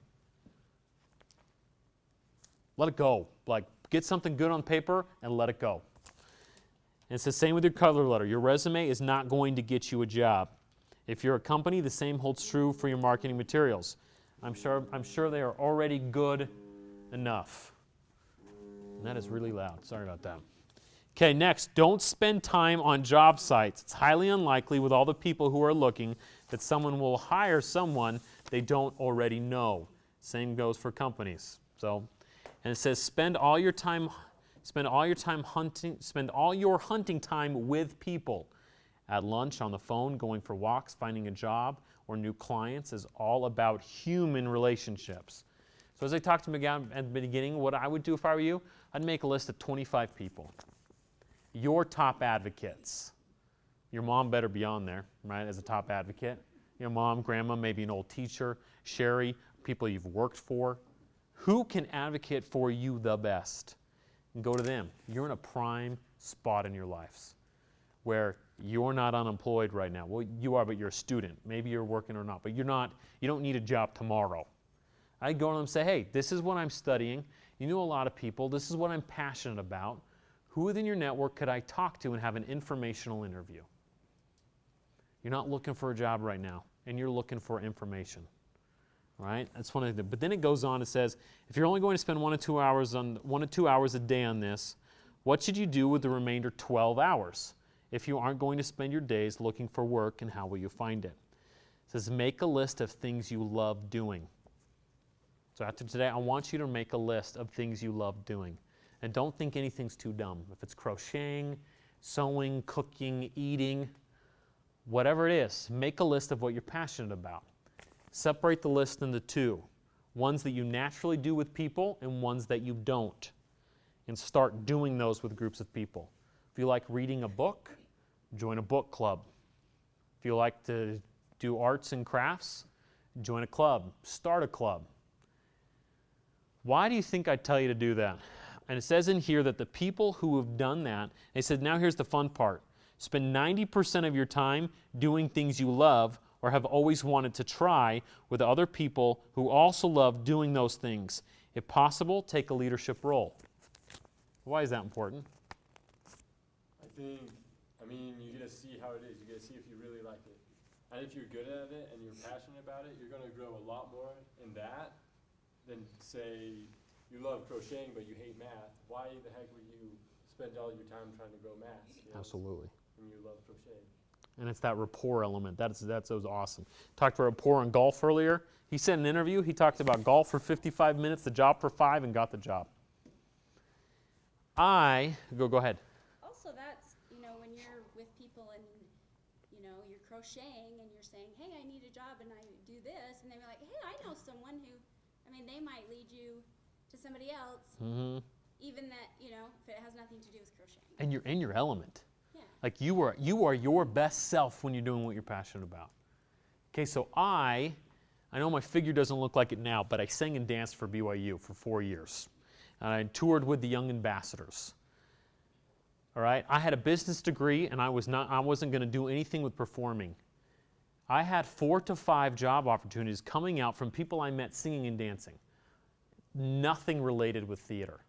Let it go. Like, get something good on paper and let it go. And it's the same with your cover letter. Your resume is not going to get you a job. If you're a company, the same holds true for your marketing materials. I'm sure they are already good enough. And that is really loud. Sorry about that. Okay, next, don't spend time on job sites. It's highly unlikely with all the people who are looking that someone will hire someone they don't already know. Same goes for companies. And it says spend all your hunting time with people. At lunch, on the phone, going for walks, finding a job, or new clients is all about human relationships. So as I talked to Miguel at the beginning, what I would do if I were you, I'd make a list of 25 people. Your top advocates. Your mom better be on there, right, as a top advocate. Your mom, grandma, maybe an old teacher, Sherry, people you've worked for. Who can advocate for you the best? And go to them. You're in a prime spot in your lives where you're not unemployed right now. Well, you are, but you're a student. Maybe you're working or not, but you don't need a job tomorrow. I'd go to them and say, "Hey, this is what I'm studying. You know a lot of people. This is what I'm passionate about. Who within your network could I talk to and have an informational interview?" You're not looking for a job right now, and you're looking for information. Right? That's one of the. But then it goes on. It says, if you're only going to spend 1 to 2 hours a day on this, what should you do with the remainder 12 hours? If you aren't going to spend your days looking for work, and how will you find it? It says, make a list of things you love doing. So after today, I want you to make a list of things you love doing. And don't think anything's too dumb. If it's crocheting, sewing, cooking, eating, whatever it is, make a list of what you're passionate about. Separate the list into two. Ones that you naturally do with people and ones that you don't. And start doing those with groups of people. If you like reading a book, join a book club. If you like to do arts and crafts, join a club. Start a club. Why do you think I tell you to do that? And it says in here that the people who have done that, they said, now here's the fun part. Spend 90% of your time doing things you love or have always wanted to try with other people who also love doing those things. If possible, take a leadership role. Why is that important? I mean, you get to see how it is. You get to see if you really like it. And if you're good at it and you're passionate about it, you're going to grow a lot more in that than, say, you love crocheting but you hate math. Why the heck would you spend all your time trying to grow math? Absolutely. When you love crocheting. And it's that rapport element. That's awesome. Talked about rapport in golf earlier. He said in an interview, he talked about golf for 55 minutes, the job for 5, and got the job. Go ahead. Also, that's, when you're with people and, you're crocheting and you're saying, hey, I need a job and I do this. And they're like, hey, I know someone who, they might lead you to somebody else. Mm-hmm. Even that, if it has nothing to do with crocheting. And you're in your element. Yeah. Like you are your best self when you're doing what you're passionate about. Okay, so I know my figure doesn't look like it now, but I sang and danced for BYU for 4 years. And I toured with the Young Ambassadors. All right, I had a business degree, and I wasn't going to do anything with performing. I had 4 to 5 job opportunities coming out from people I met singing and dancing. Nothing related with theater.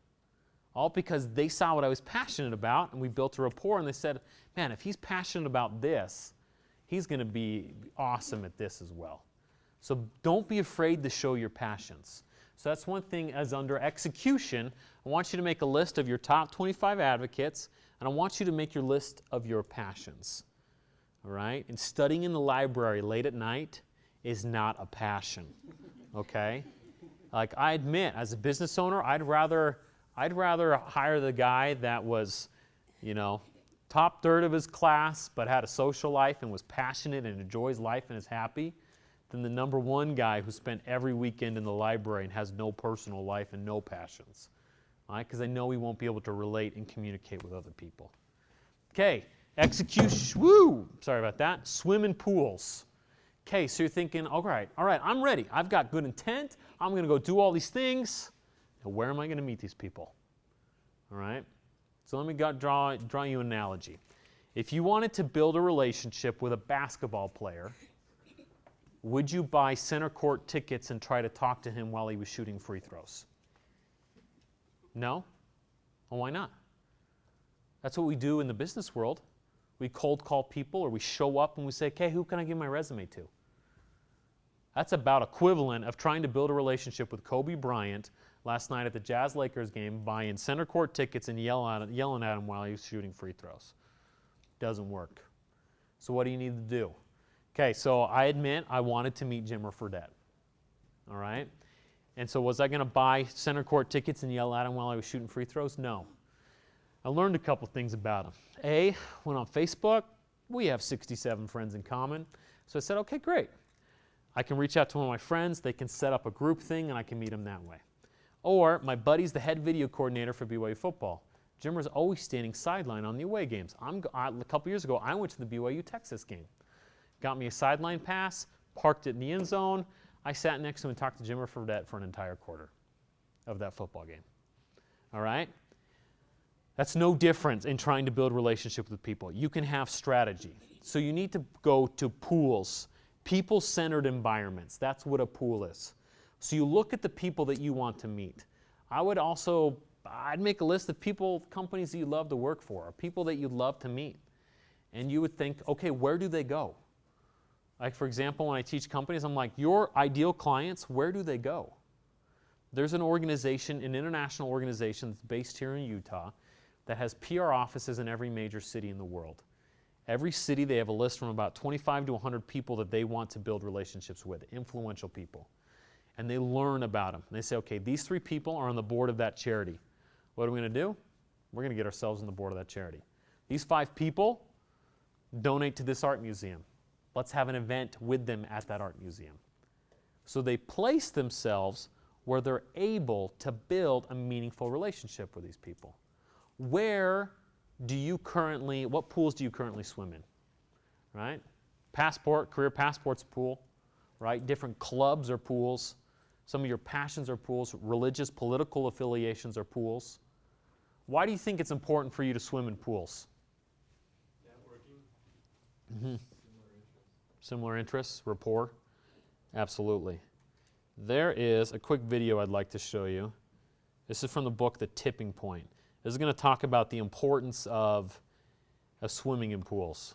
All because they saw what I was passionate about, and we built a rapport, and they said, man, if he's passionate about this, he's going to be awesome at this as well. So don't be afraid to show your passions. So that's one thing. As under execution, I want you to make a list of your top 25 advocates, and I want you to make your list of your passions. All right? And studying in the library late at night is not a passion. Okay? Like, I admit, as a business owner, I'd rather hire the guy that was, top third of his class, but had a social life and was passionate and enjoys life and is happy, than the number 1 guy who spent every weekend in the library and has no personal life and no passions. All right? Because I know he won't be able to relate and communicate with other people. Okay, execution. Woo! Sorry about that. Swim in pools. Okay, so you're thinking, all right, I'm ready. I've got good intent. I'm going to go do all these things. Now, where am I going to meet these people? All right? So let me draw you an analogy. If you wanted to build a relationship with a basketball player, would you buy center court tickets and try to talk to him while he was shooting free throws? No? Well, why not? That's what we do in the business world. We cold call people, or we show up and we say, okay, who can I give my resume to? That's about equivalent of trying to build a relationship with Kobe Bryant last night at the Jazz-Lakers game, buying center court tickets and yelling at him while he was shooting free throws. Doesn't work. So what do you need to do? Okay, so I admit I wanted to meet Jimmer Fredette. All right? And so was I going to buy center court tickets and yell at him while I was shooting free throws? No. I learned a couple things about him. A, went on Facebook. We have 67 friends in common. So I said, okay, great. I can reach out to one of my friends. They can set up a group thing, and I can meet him that way. Or my buddy's the head video coordinator for BYU football. Jimmer's always standing sideline on the away games. A couple years ago, I went to the BYU-Texas game. Got me a sideline pass, parked it in the end zone. I sat next to him and talked to Jimmer Fredette for an entire quarter of that football game. All right? That's no different in trying to build relationships with people. You can have strategy. So you need to go to pools, people-centered environments. That's what a pool is. So you look at the people that you want to meet. I'd make a list of companies that you love to work for, or people that you'd love to meet. And you would think, okay, where do they go? Like, for example, when I teach companies, I'm like, your ideal clients, where do they go? There's an international organization that's based here in Utah that has PR offices in every major city in the world. Every city, they have a list from about 25 to 100 people that they want to build relationships with, influential people. And they learn about them. And they say, okay, these 3 people are on the board of that charity. What are we going to do? We're going to get ourselves on the board of that charity. These 5 people donate to this art museum. Let's have an event with them at that art museum. So they place themselves where they're able to build a meaningful relationship with these people. What pools do you currently swim in? Right? CareerPassport's a pool, right? Different clubs are pools. Some of your passions are pools. Religious, political affiliations are pools. Why do you think it's important for you to swim in pools? Networking. Mm-hmm. Similar interests, rapport. Absolutely. There is a quick video I'd like to show you. This is from the book The Tipping Point. This is going to talk about the importance of swimming in pools.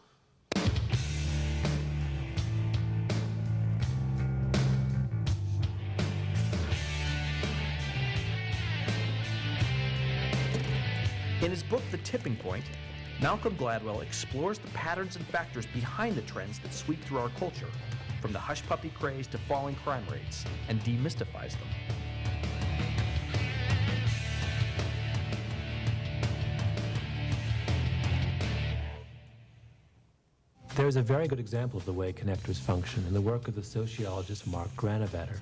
In his book, The Tipping Point, Malcolm Gladwell explores the patterns and factors behind the trends that sweep through our culture, from the hush puppy craze to falling crime rates, and demystifies them. There is a very good example of the way connectors function in the work of the sociologist Mark Granovetter.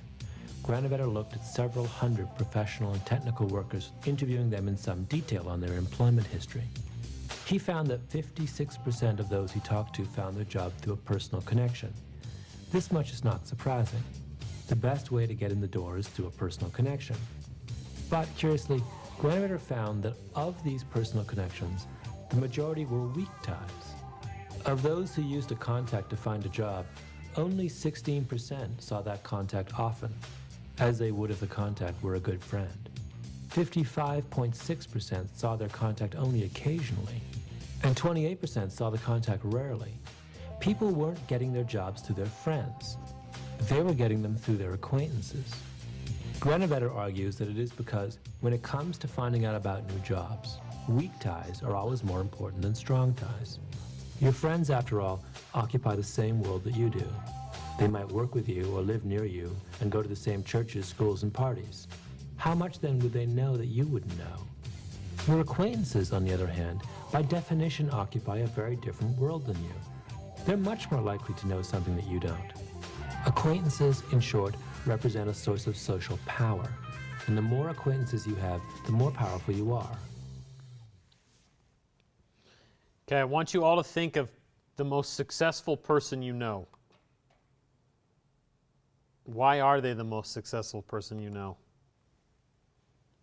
Granovetter looked at several hundred professional and technical workers, interviewing them in some detail on their employment history. He found that 56% of those he talked to found their job through a personal connection. This much is not surprising. The best way to get in the door is through a personal connection. But curiously, Granovetter found that of these personal connections, the majority were weak ties. Of those who used a contact to find a job, only 16% saw that contact often, as they would if the contact were a good friend. 55.6% saw their contact only occasionally, and 28% saw the contact rarely. People weren't getting their jobs through their friends. They were getting them through their acquaintances. Granovetter argues that it is because when it comes to finding out about new jobs, weak ties are always more important than strong ties. Your friends, after all, occupy the same world that you do. They might work with you or live near you and go to the same churches, schools, and parties. How much then would they know that you wouldn't know? Your acquaintances, on the other hand, by definition occupy a very different world than you. They're much more likely to know something that you don't. Acquaintances, in short, represent a source of social power. And the more acquaintances you have, the more powerful you are. Okay, I want you all to think of the most successful person you know. Why are they the most successful person you know?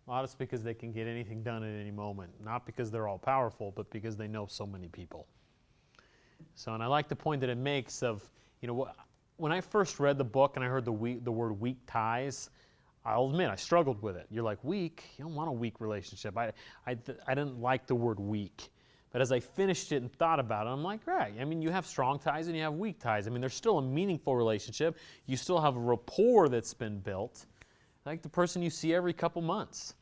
Well, it's because they can get anything done at any moment. Not because they're all powerful, but because they know so many people. So, and I like the point that it makes of, you know, when I first read the book and I heard the word weak ties, I'll admit I struggled with it. You're like, weak? You don't want a weak relationship. I didn't like the word weak. But as I finished it and thought about it, I'm like, right, I mean, you have strong ties and you have weak ties. I mean, there's still a meaningful relationship. You still have a rapport that's been built, like the person you see every couple months.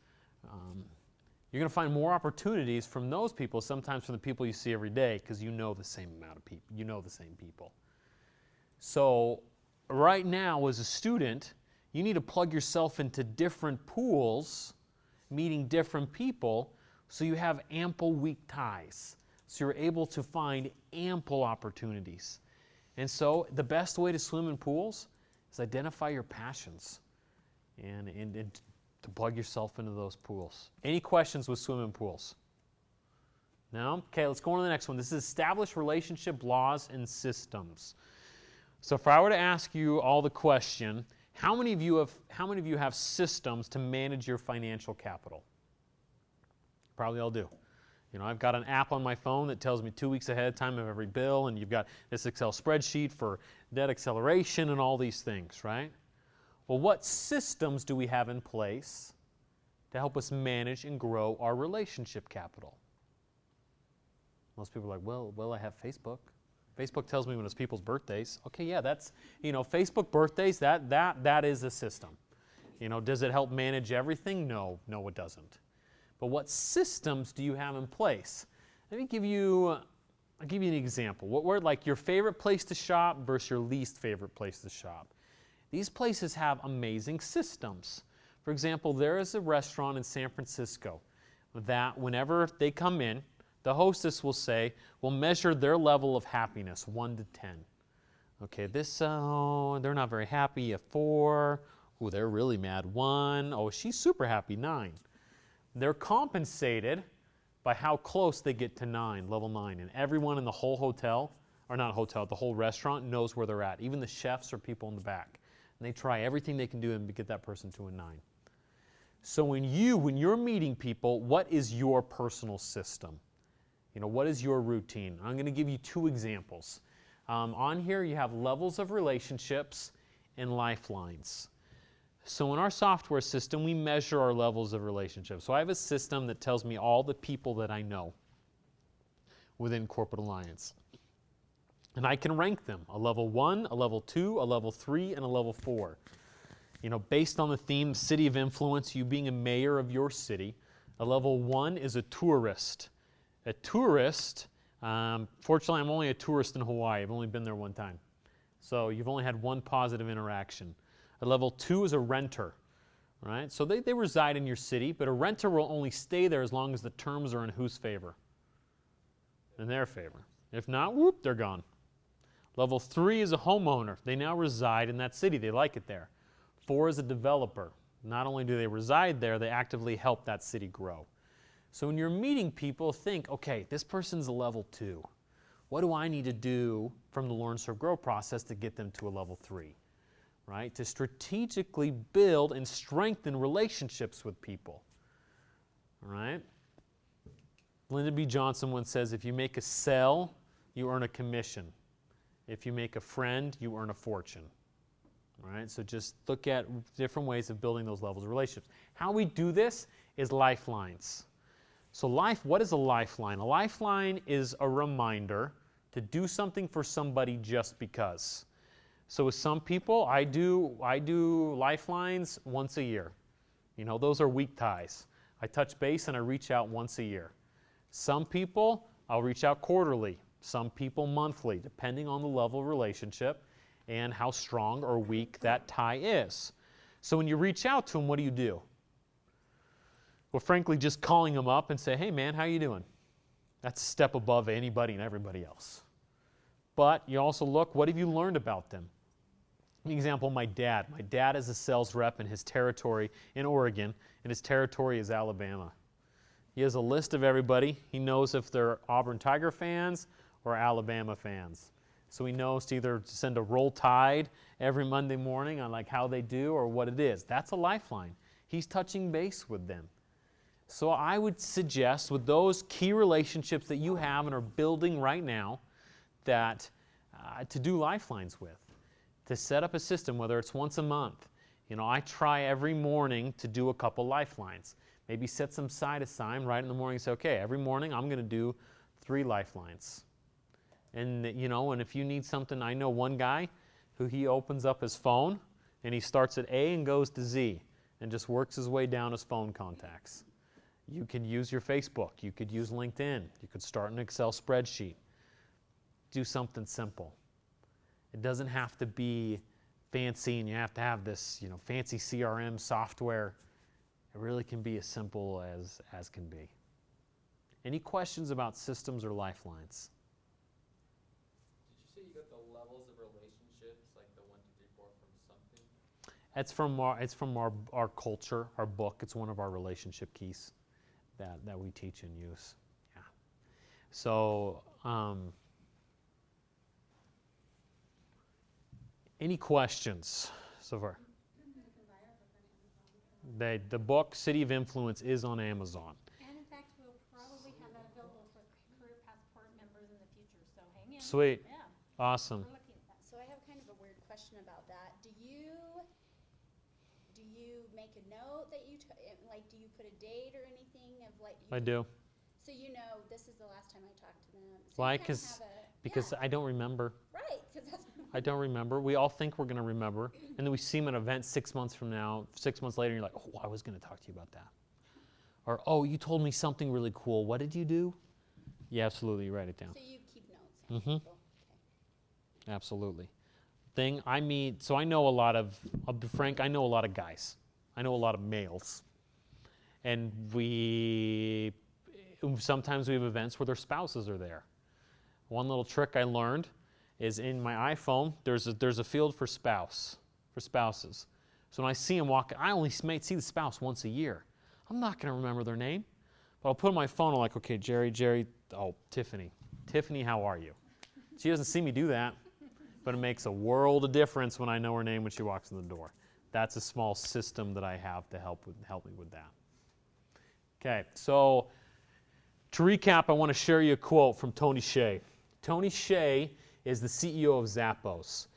You're going to find more opportunities from those people, sometimes from the people you see every day, because you know the same amount of people. You know the same people. So right now, as a student, you need to plug yourself into different pools, meeting different people, so you have ample weak ties. So you're able to find ample opportunities. And so the best way to swim in pools is identify your passions and to plug yourself into those pools. Any questions with swimming pools? No? Okay, let's go on to the next one. This is establish relationship laws and systems. So if I were to ask you all the question, how many of you have systems to manage your financial capital? Probably all do. You know, I've got an app on my phone that tells me 2 weeks ahead of time of every bill, and you've got this Excel spreadsheet for debt acceleration and all these things, right? Well, what systems do we have in place to help us manage and grow our relationship capital? Most people are like, well, I have Facebook. Facebook tells me when it's people's birthdays. Okay, yeah, that's, you know, Facebook birthdays, that is a system. You know, does it help manage everything? No, it doesn't. But what systems do you have in place? Let me give you, I'll give you an example. What were like your favorite place to shop versus your least favorite place to shop? These places have amazing systems. For example, there is a restaurant in San Francisco that whenever they come in, the hostess will say, we'll measure their level of happiness, 1 to 10. Okay, this, they're not very happy, a 4. Oh, they're really mad, 1. Oh, she's super happy, 9. They're compensated by how close they get to 9, level 9. And everyone in the whole hotel, or not hotel, the whole restaurant knows where they're at. Even the chefs or people in the back. And they try everything they can do to get that person to a 9. So when you're meeting people, what is your personal system? You know, what is your routine? I'm going to give you 2 examples. On here you have levels of relationships and lifelines. So in our software system, we measure our levels of relationships. So I have a system that tells me all the people that I know within Corporate Alliance. And I can rank them, a level 1, a level 2, a level 3, and a level 4. You know, based on the theme, City of Influence, you being a mayor of your city, a level 1 is a tourist. A tourist, fortunately I'm only a tourist in Hawaii. I've only been there 1 time. So you've only had 1 positive interaction. A level 2 is a renter, right? So they reside in your city, but a renter will only stay there as long as the terms are in whose favor? In their favor. If not, whoop, they're gone. Level 3 is a homeowner. They now reside in that city. They like it there. 4 is a developer. Not only do they reside there, they actively help that city grow. So when you're meeting people, think, okay, this person's a level 2. What do I need to do from the Learn, Serve, Grow process to get them to a level 3? Right? To strategically build and strengthen relationships with people. All right? Lyndon B. Johnson once says, if you make a sale, you earn a commission. If you make a friend, you earn a fortune. All right, so just look at different ways of building those levels of relationships. How we do this is lifelines. So what is a lifeline? A lifeline is a reminder to do something for somebody just because. So with some people, I do lifelines once a year. You know, those are weak ties. I touch base and I reach out once a year. Some people, I'll reach out quarterly. Some people monthly, depending on the level of relationship and how strong or weak that tie is. So when you reach out to them, what do? Well, frankly, just calling them up and say, hey man, how you doing? That's a step above anybody and everybody else. But you also look, what have you learned about them? An example, my dad. My dad is a sales rep in his territory in Oregon, and his territory is Alabama. He has a list of everybody. He knows if they're Auburn Tiger fans or Alabama fans. So he knows to either send a Roll Tide every Monday morning on like how they do or what it is. That's a lifeline. He's touching base with them. So I would suggest with those key relationships that you have and are building right now that to do lifelines with, to set up a system, whether it's once a month. You know, I try every morning to do a couple lifelines. Maybe set some side aside right in the morning and say, okay, every morning I'm going to do 3 lifelines. And, you know, and if you need something, I know one guy who he opens up his phone and he starts at A and goes to Z and just works his way down his phone contacts. You could use your Facebook. You could use LinkedIn. You could start an Excel spreadsheet. Do something simple. It doesn't have to be fancy and you have to have this, you know, fancy CRM software. It really can be as simple as can be. Any questions about systems or lifelines? Did you say you got the levels of relationships, like the 1, 2, 3, 4 from something? It's from our culture, our book. It's one of our relationship keys that we teach and use. Yeah. So, any questions so far? The book, City of Influence, is on Amazon. And in fact, we'll probably have that available for CareerPassport members in the future, so hang in. Sweet. Yeah. Awesome. We're looking at that. So I have kind of a weird question about that. Do you make a note that like, do you put a date or anything of like? I do. So you know, this is the last time I talked to them. So Why? you kind of have Because yeah, I don't remember. right, because that's. I don't remember. We all think we're going to remember. And then we see them at an event 6 months from now, 6 months later, and you're like, oh, I was going to talk to you about that. Or, oh, you told me something really cool. What did you do? Yeah, absolutely. Write it down. So you keep notes. Mm-hmm. Cool. Okay. Absolutely. So I know a lot of, I'll be frank, I know a lot of guys. I know a lot of males. And sometimes we have events where their spouses are there. One little trick I learned is in my iPhone, there's a field for spouses. So when I see them walk, I only might see the spouse once a year. I'm not going to remember their name. But I'll put on my phone, I'm like, okay, Jerry, oh, Tiffany. Tiffany, how are you? She doesn't see me do that, but it makes a world of difference when I know her name when she walks in the door. That's a small system that I have to help me with that. Okay, so to recap, I want to share you a quote from Tony Hsieh. Tony Hsieh is the CEO of Zappos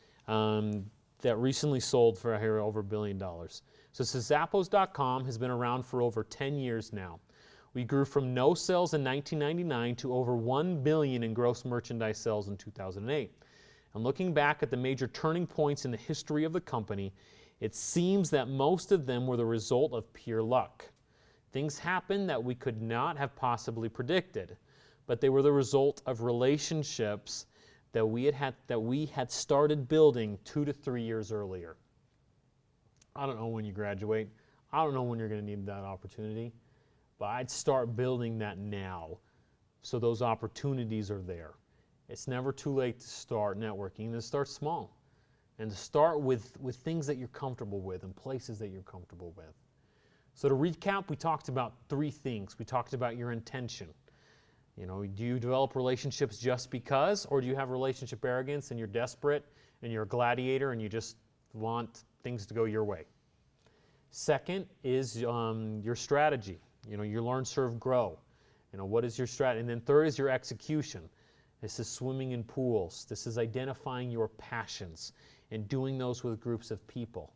that recently sold for over $1 billion. So Zappos.com has been around for over 10 years now. We grew from no sales in 1999 to over $1 billion in gross merchandise sales in 2008. And looking back at the major turning points in the history of the company, it seems that most of them were the result of pure luck. Things happened that we could not have possibly predicted, but they were the result of relationships that we had started building 2 to 3 years earlier. I don't know when you graduate. I don't know when you're going to need that opportunity, but I'd start building that now so those opportunities are there. It's never too late to start networking, and to start small, and to start with things that you're comfortable with and places that you're comfortable with. So to recap, we talked about 3 things. We talked about your intention. You know, do you develop relationships just because, or do you have relationship arrogance and you're desperate and you're a gladiator and you just want things to go your way? Second is your strategy. You know, you learn, serve, grow. What is your strategy? And then third is your execution. This is swimming in pools. This is identifying your passions and doing those with groups of people.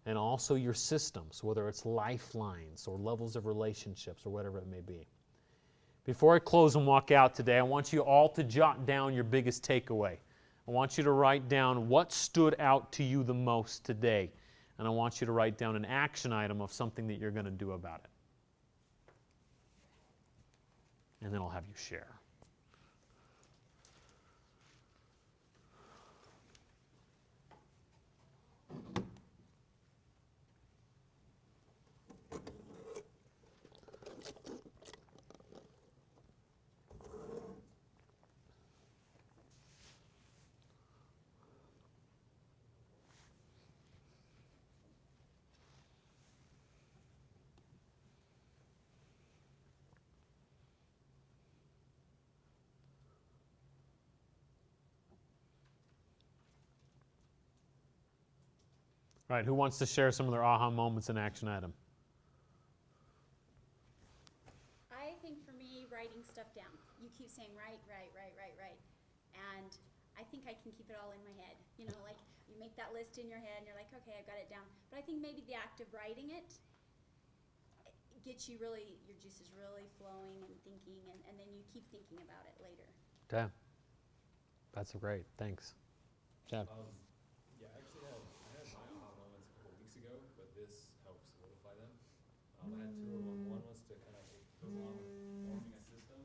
And also your systems, whether it's lifelines or levels of relationships or whatever it may be. Before I close and walk out today, I want you all to jot down your biggest takeaway. I want you to write down what stood out to you the most today. And I want you to write down an action item of something that you're going to do about it. And then I'll have you share. All right, who wants to share some of their aha moments and action item? I think for me, writing stuff down. You keep saying write. And I think I can keep it all in my head. Like you make that list in your head and you're like, okay, I've got it down. But I think maybe the act of writing it gets you really, your juices really flowing and thinking, and then you keep thinking about it later. Yeah, that's great. Thanks. Chad. Yeah, actually, I had my aha moments a couple weeks ago, but this helped solidify them. I had two of them. One was to kind of, it goes along with forming a system.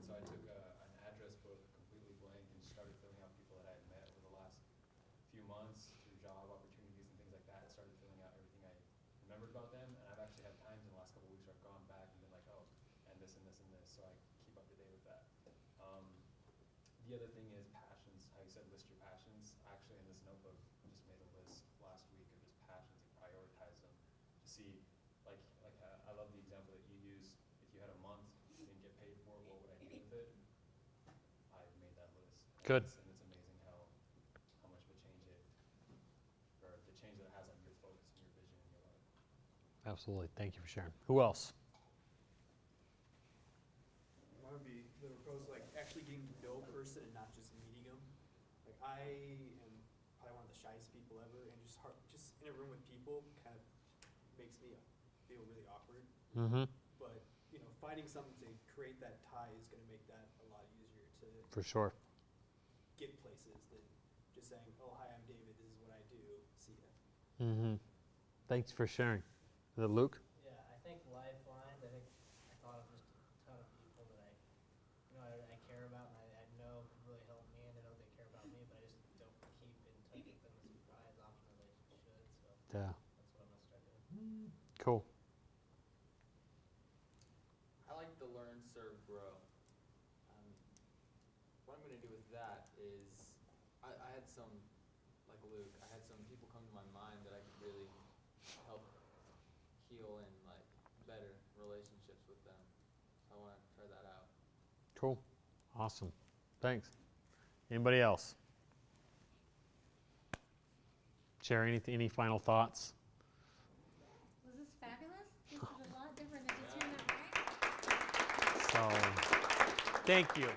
So I took an address book completely blank and just started filling out people that I had met over the last few months through job opportunities and things like that. I started filling out everything I remembered about them, and I've actually had times in the last couple weeks where I've gone back and been like, oh, and this and this and this, so I keep up to date with that. The other thing is passions, how you said list your passions. Actually, in this notebook, I just made a list last week of just passions and prioritize them to see, I love the example that you used. If you had a month you didn't get paid for, what would I do with it? I made that list. Good. And it's amazing how much of a change or the change that it has on your focus and your vision in your life. Absolutely. Thank you for sharing. Who else? One would be the proposal, actually getting to know a person and not just meeting them. I am probably one of the shyest people ever, and just in a room with people kind of makes me feel really awkward. Mm-hmm. But finding something to create that tie is going to make that a lot easier to For sure. get places than just saying, "Oh, hi, I'm David. This is what I do. See ya." Mm-hmm. Thanks for sharing. Is it Luke? Yeah, I think lifelines. I thought of just a ton of people that I care about, and I know could really help me, and I know they care about me, but I just don't keep in touch with them as often as I should. So Yeah. that's what I'm gonna start doing. Cool. I like the learn, serve, grow. What I'm going to do with that is, I had some, like Luke, I had some people come to my mind that I could really help heal and better relationships with them. So I want to try that out. Cool. Awesome. Thanks. Anybody else? Share any final thoughts? Was this fabulous? This is a lot different than just hearing that, right? So, thank you.